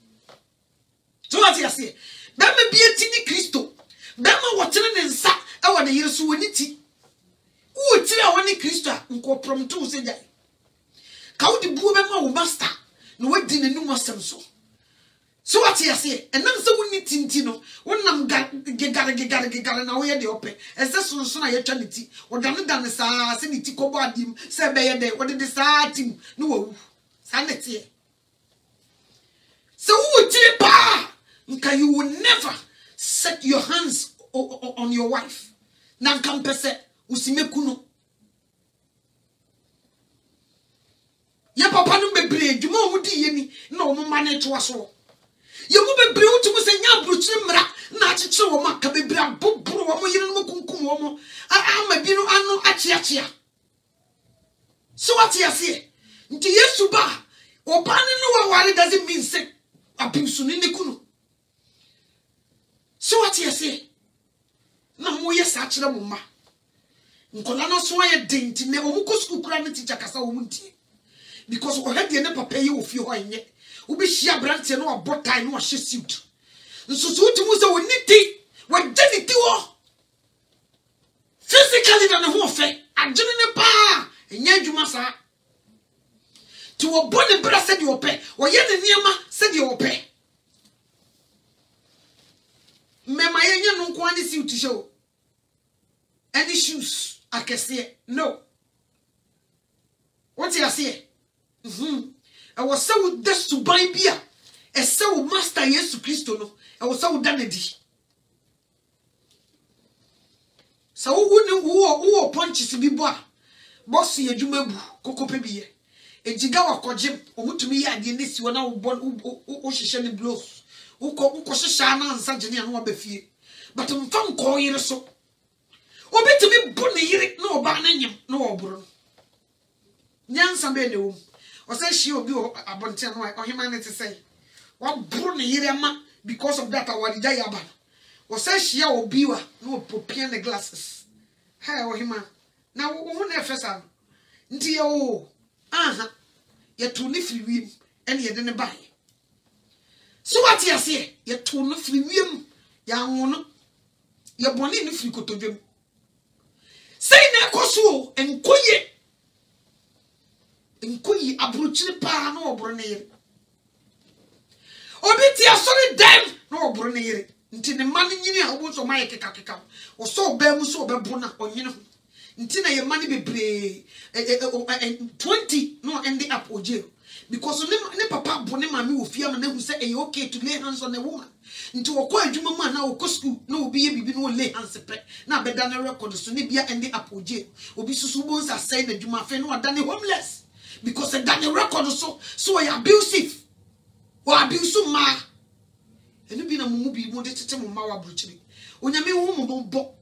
Speaker 1: So what you say? That may be a tini Kristo. That ma wotene ne nsa e wo de yire so woni ti. Wo tiri a woni Kristo a nko promto se jai. Ka wo di buo be ma wo master no wadi n'anum asem so. So what you say? And then so we need tintino. When I'm gegare na we de ope. Ese so na ye twaniti. O dan sa se ni ti ko badim se be ye de. O de sa tim no wo. Sa nete. So who tiri pa? Nka you will never set your hands on your wife. Nankam pese usimekuno. Ya papa no bebre dwuma omudi yeni na omo manage waso. Ye mu bebre uti mu se nya bruchire mra na achichire wo maka bebre abobro wo mo yire no kunkum wo mo ama bi no anu achiachia. So what you say? Nti Yesu ba obane no waware doesn't mean say abuse ni nekunu. So what you say? Na mo ye sa kire mo ma. Nkola no so aye denti ne omuko school kura ne teacher kasa wo muntie. Because we had the papa you of your hoy. We be share branch no about time no she suit. So to must we need what did it do? Physically than a warfare. I didn't pa and yan you must to a body brass said you pay, or yet the Niama said you pay. Mamma, no quantity suit to show any shoes. I can say no. What's you say? I was so this to buy beer. A so master yes to Christo no. I was so done it. So who punches be boy. Bossy a jumebu, coco pebby. A jigawa kojim, or what to me at the next one out born Ocean blows. Who shana and Sanjani and Wabefi. But found call you so. Or better me bunny no bananium, no bro. Nyan Sambe. Or say she will be a bonten or humanity say. What bruni yirema because of that our diaban. Or say she will be no popian the glasses. Hey, or him. Now, who never saw? Dear, oh, yet to live free and you didn't buy. So what you say? Yet to live free, young your bonny if you could to them. Say, Nakosu and Koye. Nkuyi abruchiri pa na obro na yire obiti asori dem na obro na yire nti ne mane nyini a obo so maye kekakeka o so ba mu so obebo na onyine ho nti na ye mane bebre 20 no end up oje because ne papa bo ne mame wo fia na hu say e okay to lay hands on a woman nti wo kwa adwuma mu na wo ko school na obi ye bibi no lay hands pe na beda na record so ne bia end up oje obi susu bo nsa say na adwuma fe no ada ne homeless. Because the Daniel record so abusive or abuse ma. And you be a movie wanted to tell Mawa Bruchiri. When you mean woman bo.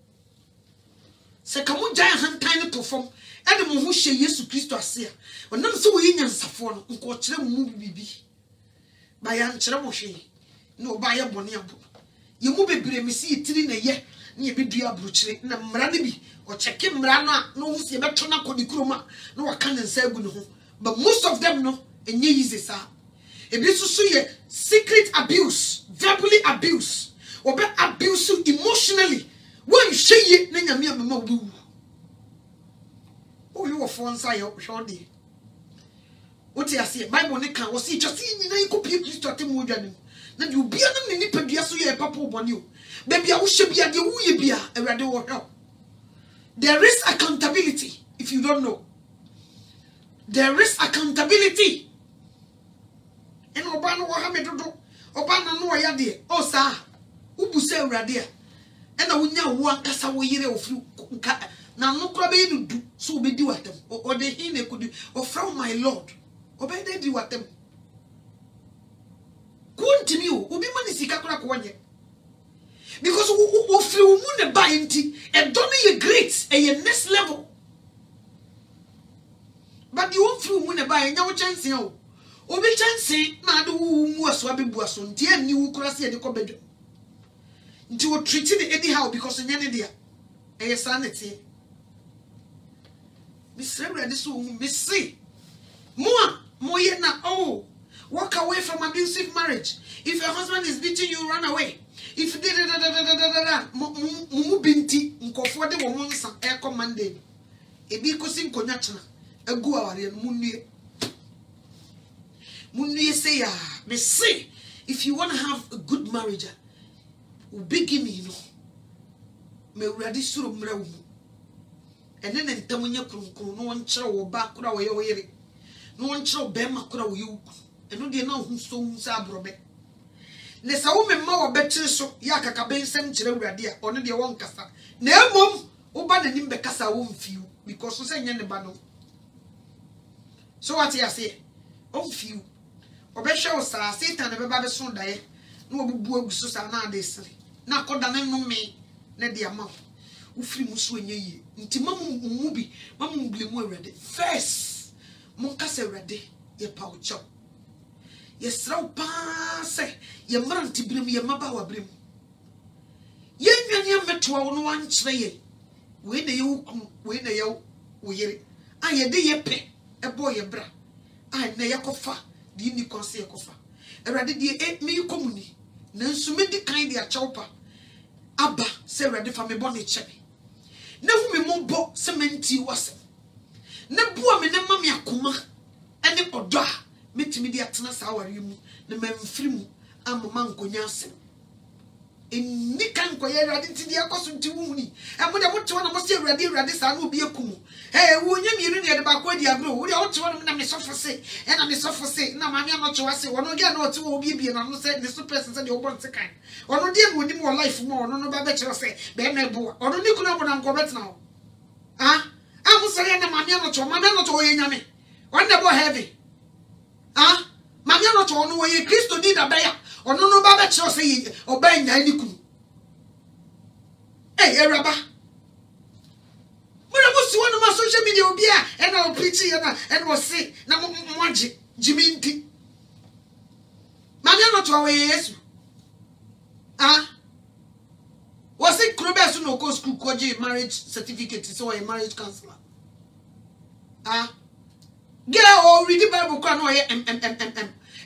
Speaker 1: Say, come on, giant hand tiny perform. And the who share yes to Christo Asia. When none so in and Safon, uncle Chem movie by Aunt Cheramoshe. No by a bonia book. You move a brave, see it in a year near Bidia Bruchiri, and a Mranibi or check him Rana, no, see a Metona Codikroma, no, I can't say good home. But most of them no, and ye is this. If you see secret abuse, verbally abuse, or be abuse emotionally, when you say it, then you mean boo. Oh, you are for one side of Shawty. What you say, my Monica was see just in the copy to start him with them. Then you be a nipper, so you a papa on you. Maybe I wish you be a wee beer, a radio help. There is accountability if you don't know. There is accountability. And Obana Wahamedo, Obana no yadi, oh, sir, who say radia. And I will now walk as a way of you. Now, no crabby do so be do at them, or the hine could do, or from my lord, obey they do at them. Continue, will be money Sikakura Kwanya. Because we feel moon by and don't be great at your next level. But you won't feel when buy no chance, you. Obi chance, na do mu aswabi buaso, ntia ni wukrasi e de ko bedwo. Nti wo treat it anyhow because nyane dia. E sanity. Miss Rebra this so miss see. Mo ye na oh. Walk away from abusive marriage. If your husband is beating you, run away. If you did mu binti nkofo de wo monsa e commande. E bi kosi nkonya chana. Egu aware munye say me say if you want to have a good marriage ubigi me no me urade suro mra wo ene ne ntamunya kronkron no won kire wo ba kura wo ye wo yire no won kire be ma kura wo ye wu eno de na hu so hu sa abrobe ne sa wo memma wo betiri so ya kakabe nsem kire awurade a ono de won kasa na emom wo ba nanim be kasa wo mfiu because so say nye ne ba no so what you say o mfiu obehwe wo sa Satan be ba be so dae na obubu aguso sa na ade sere na akoda ne no me na de ama wo firi mu so enye yi nti mamu bi mamu blemu awurade first mon kasa awurade ye pa wo cho ye sraw pa se ye mranti birim ye maba wa birim ye nwane ametoa wo no wankyere ye we na ye wukunu we na ye wo yere a ye de ye pe ebo ye bra a na ye kofa di ni konse ye kofa awurade de me komuni na nsu me di kan de a chawpa aba se awurade fa me bone chebe na hu me mo se menti wase na bua me na ma me akoma ene odo a metimi di atena sa aware mu na mamfiri mu amama nkonya asem enni kan koye awurade ti di akoso nti wu ni emo de motewo na mo se awurade sa na obi ekumu wo nya miru ne de ba ko di agro wo de wotewo na me sofo se na me sofo se na ma me anocho se wono ge na otewo obi bie na no se ne so person se de wo bonte kan wono de no nim wo life mo wono no ba be kire se be na ebo wono ni kuna bo na nko betena ho amu sere na ma me anocho wo ye nya me wonde bo heavy mami anoto ono wo ye Kristo di da baya ono no ba be kire se oba nya ni kunu eraba mura bo si wono ma social media obi a e na o preach ye na e no se na mo age jiminti mami anoto wo ye Yesu was it Krobesu no go school koji marriage certificate so a marriage counselor girl or read the Bible kwa no ye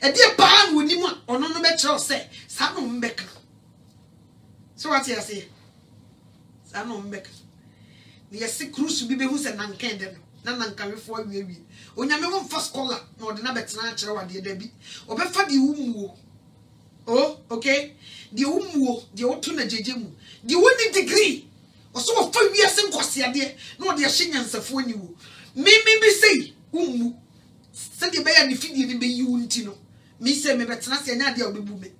Speaker 1: e dey ban woni mu ono no be kire say sa no mbeka so what you say sa no mbeka ni yesi cruise bi be hu se nankan de no na nankanwefo awie onyame won fa scholar na ode na betena kire wade da bi obefa di wumuo okay di wumuo di otu na jeje mu di woni degree oso wo fa wiase nkwase ade na ode ahye nyansafo ani wo me be say wumuo se de be ya ni fidie ni be yi wunti no me say me betena se anya de obebu me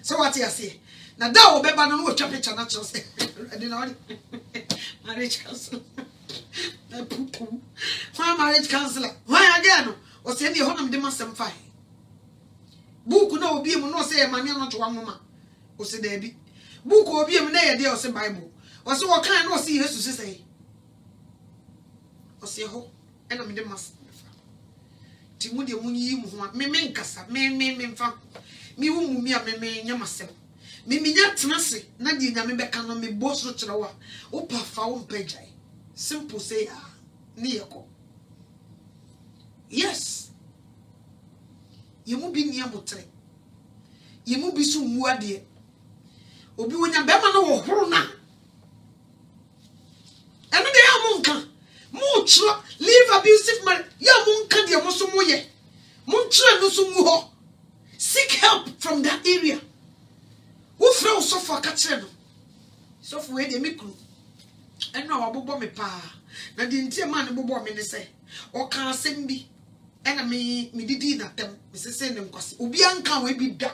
Speaker 1: so what you say na da obeba no wo twa picture na kire say ade na ode marriage counselor na pupu why marriage counselor why again o se ni ho na me de masem fai book na obi mu no say mami no to wanwoma o se da bi book obi mu na ye de o se Bible o se wo kan na o se Jesus se say o se ho e na me de mas ti mu de mu yi mu ho me nkasa me mfa me wu mu mi a me nya masem me nya tenase na de nya me beka no me bo so kire wa o pa fa wo mpagai simple say ni yeko yes yemu bi nia botre yemu bi su mu ade obi wonya be ma no wo horo na eno de amunka mu chro live abusive man ya munka de mo so mo ye mun chro no so mu ho seek help from that area wo fra wo sofo ka kire no sofo we de mikru eno wa bobo me pa na de ntie man bobo me ne se o ka asem bi ena me didi na tem me se ne nkwase obi anka we bi da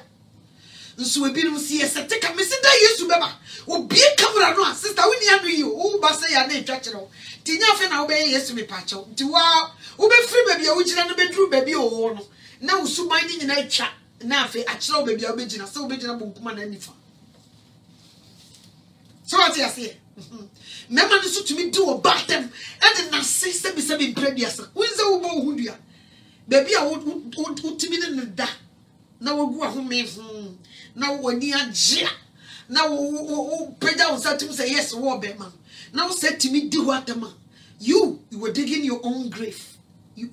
Speaker 1: nso ebi no si esete ka me se da Yesu beba obi camera no sister woni anu yi o ba se ya na etwa kire o ti nya fe na wo be Yesu me pa che ti wa wo be free baby a wo gina no be duru baby o no na wo su ban ni nyina etwa na afi a kire o baby a wo be gina se wo be gina bonkuma na nifa so what you say mema no so tumi di o batem and na se bi previous wonze wo bo hudua baby a wo tumi ne da na wogu ahome na woni agya na wo peda wo satum say yes wo be man na wo say timi di ho atama you were digging your own grave you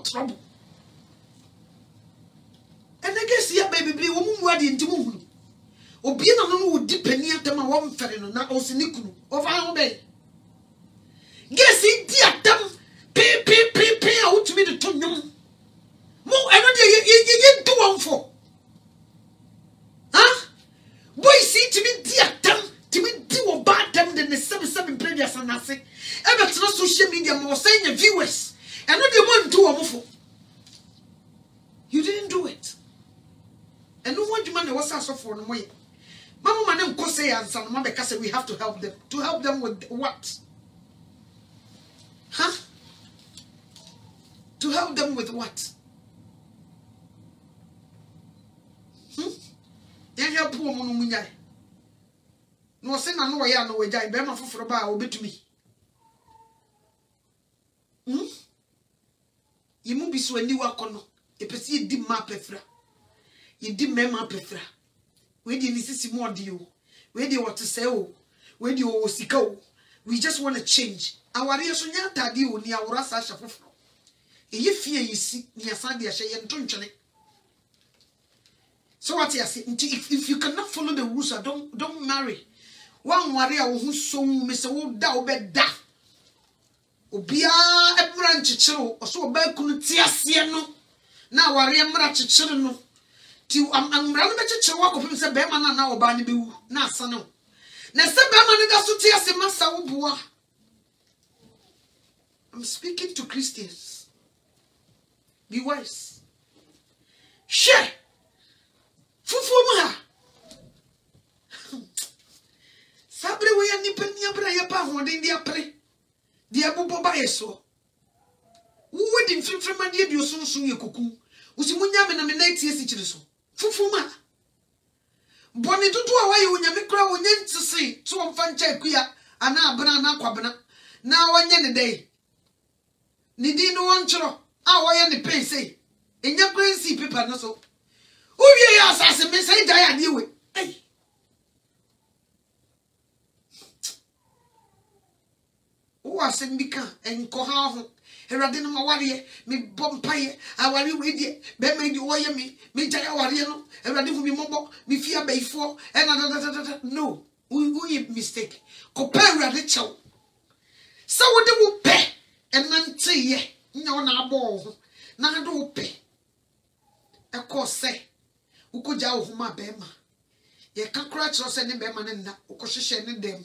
Speaker 1: trouble and I guess ya baby wo mu ade ntimu hunu obi na no wo di pani atama wo mfere no na o se nikunu o fa ho be guess di atam pe a wo tumi de to nyum mo eno de ye do one for boy see timi di atam timi di wo ba atam de ne seven previous anase e be tena social media mo say your viewers eno de mo ndu wo for you didn't do it eno won djuma na wasa so for no way. Mama man nko say answer no mama say we have to help them. To help them with what? Huh? To help them with what? Yen help wo mo no munyai. No say na no ya no wajai be ma foforo ba obetumi. Yimu bi so ani wakono epesi yedi ma pefra. Yedi mema pefra. We di ni sisi mo de o. We di what to say o. We di o sika o. We just want to change. Aware so nya tade o ni awora sa hya foforo. Eyi fie yisi ni asan de hye ye ntontwene. So what you say? If you cannot follow the rules, don't marry. One warrior who so me say wo da obeda. Obia ebran chichiro oso oba kunu ti ase no. Na warrior mra chichiro no. Ti amra no be chichiro akofim say be ma na oba ne bewu na asa no. Na say be ma ne da so ti ase masa wo boa. I'm speaking to Christians. Be wise. Share. Fufuma. Sabre we ani pani abra ya pa hoden dia pre. Dia bobo ba yeso. Wo wedi mfimfima dia bi osunsun ye koku. Usi munya me na me na tie si kire so. Fufuma. Boni dudu a waye onyame kra onye ntisi to omfa ncha akuya ana abena na kwabena. Na wonye ne dai. Ni di no wonchro. A woye ne pen sei. Enya krensi paper no so. Uye ya asase me say die ade hey. O asembika enko ha ho. Erade no maware me bompaye aware we die be me di oye me jaya aware no erade fu mi mobo me fia beifo na no we mistake ko pa erade chew so wo de wo pe enante ye nya wo na abo ho na do wo pe e ko se ukoja wo homa bema ye kakra chiro se ne bema ne nda ukohwehwe ne dem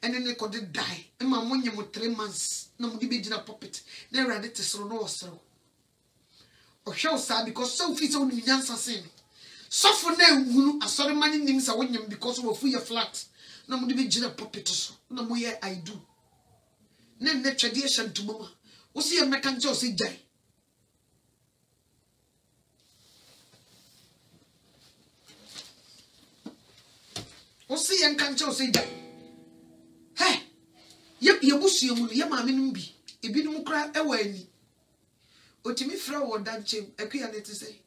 Speaker 1: ene ne ko de die e ma monye mo 3 months na mo di be gina puppet na erade tesoro no osoro o hwe sa because so fit so ni nyansa sen so for na hunu asore mani nim sa wonyam because wo fu ye flat na mo di be gina puppet so na mo ye I do ne twede ye shantumama wo se ye meka nche o se jai wo se ye nka nche o se jai hey ye busu mu ye maame num bi ebi num kra ewa ani otimi fra wo danchem akuya ne tse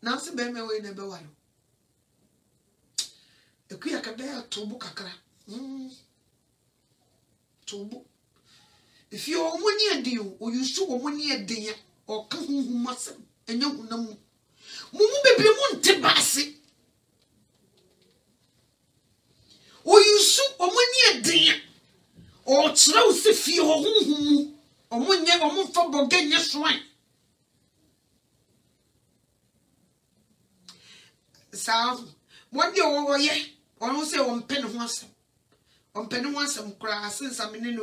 Speaker 1: na se be me we na be walo akuya ka be atobu kakra tobu if you omoni ade o you su omoni ade ya o ka huhuma se enya hunam mumu bebre mu nte baase o you su omoni ade ya o kire o se fie ho huhumu omonye omfa bogenye soan sa wodi o ye onu se o mpe ne ho asem o mpe ne ho asem kra asensa me ne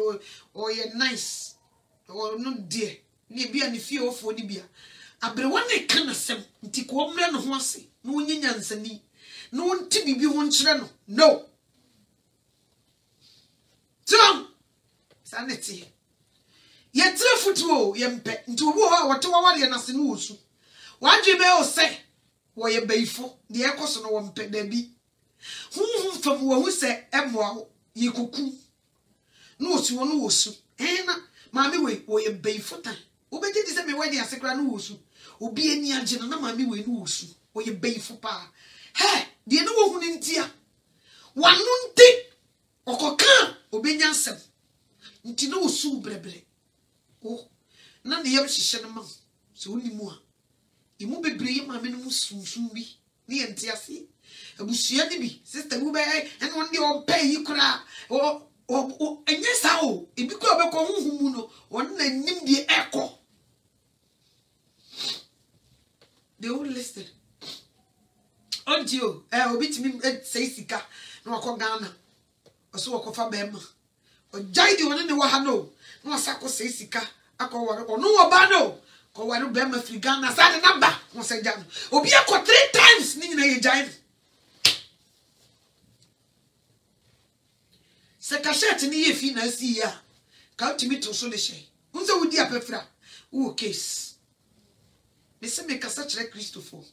Speaker 1: o ye nice o no die ni bia ne fie ofo ni bia abrewa ne kan asem nti ko mre ne ho ase no onyinya nsani no nti bibi ho nkire no Tom saneti ye trefutu ye mpe nti obu ho wote waware na se no osu wadwe be o se wo ye beifo de ekoso no wo mpe da bi hunhun fam wo hu se emoa ye koku no osu no osu na maami we wo ye beifo tan obeje di se me wadi asekra no osu obi ani agye na maami we no osu wo ye beifo pa de no wo hu ni ntia wanu nti okoka obenya nsem nti no osu brebre na ne yam hihye no ma so oni mu a imu bebre ye maame no sunsun bi ne yenti ase abusua ni bi sister mu be en won de o pay yi kura o enye sa o ebi ko be ko huhumu no won na nim de eko they all listed ondio obi timi say sika na wako Ghana oso wako fa bema o jai de won ne wa ha no na wasako say sika akọwọrọ onu oba no ko waru be ma firi Ghana sa de number won se gya no obi akọ 3 times ni nyina ye gyan se ka shirt ni ye fi na si ya ka utimi to so le hye unse wudi apefra wo case me se me kasa kire Christopher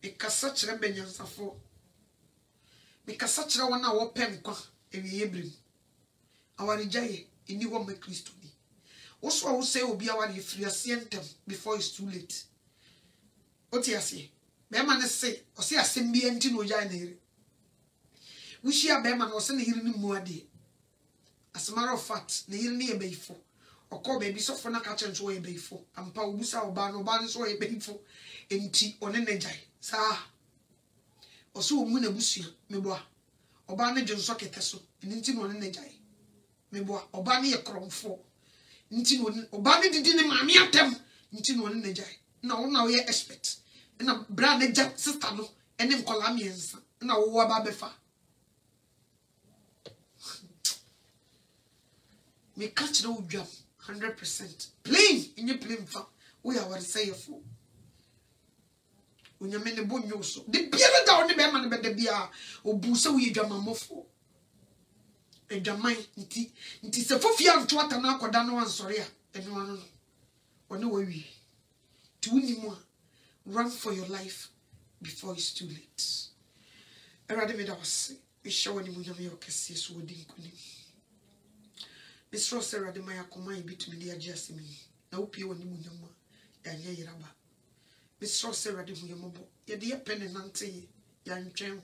Speaker 1: me kasa kire benyansafo me kasa kire wona wo pem kwa ewiye brim awari jaye ini wo me Christo ni wo say obi awari free asientem before it's too late oti ase be ma ne se o se asem bi enti no ya na ire wushia be ma no se ne yiri ni mu ade as a matter of fact ne yiri ni e beifo okọ baby so for na ka chen so e beifo ampa obusa oba no ba so e beifo enti one ne jai sa o so omu na busua meboa oba ne jonso kete so enti no ne jai meboa oba ne ye kromfo enti no oba ne didi ne maami atem enti no ne jai na wo na wo ye expert na bra ne ja sister no ene nkola miensa na wo wa ba befa me catch no dwam 100% plain in your plain fa we are what say for unyame ne bonyo so de biara da oni be ma ne be de bia obu se we dwamamofo edwaman nti se fofia nto atana akoda no ansori a eno ano no one wawi ti unimu a run for your life before it's too late erade me da wase we show ni munyame okese so odi nkuni Mr. Sarah de Maya Koma bitumi de agye asemi na opie woni munyam a ya nye yiraba Mr. Sarah de munyambo ye de pene nante ya ntwen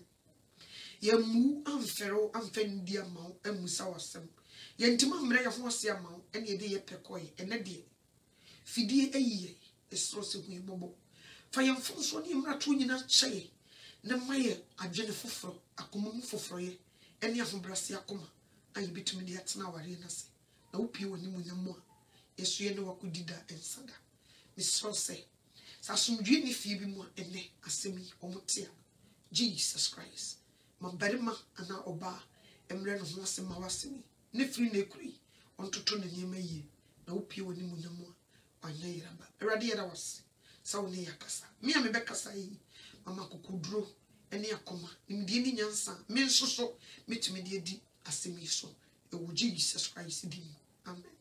Speaker 1: ya mu amfero amfendi amaw amusa wasem ye ntima mre ye ho ase amaw ene ye de ye pekoye ene de fidie ayiye Mr. se hu yebobo fa ye mfonso ne mra to nyina kyeye ne maye adwene foforo akomum foforo ye ene ahobrase akoma ayi bitumi de atena ware na se na opie woni munyam a yesu ye ne wakudida ensada Mr. se sasumdwe ni fie bi mu ene asemi omotia Jesus Christ mambarima ana oba emre no ho asema wasemi ne firi na ekuri ontoto na nyema yi na opie woni munyam a anya yiraba erade yeda wase sa woni yakasa me a me bekasa yi mama kokuduro ene akoma nimdie ni nyansa me nsoso metumi de di asemi so ewo Jesus Christ di amen.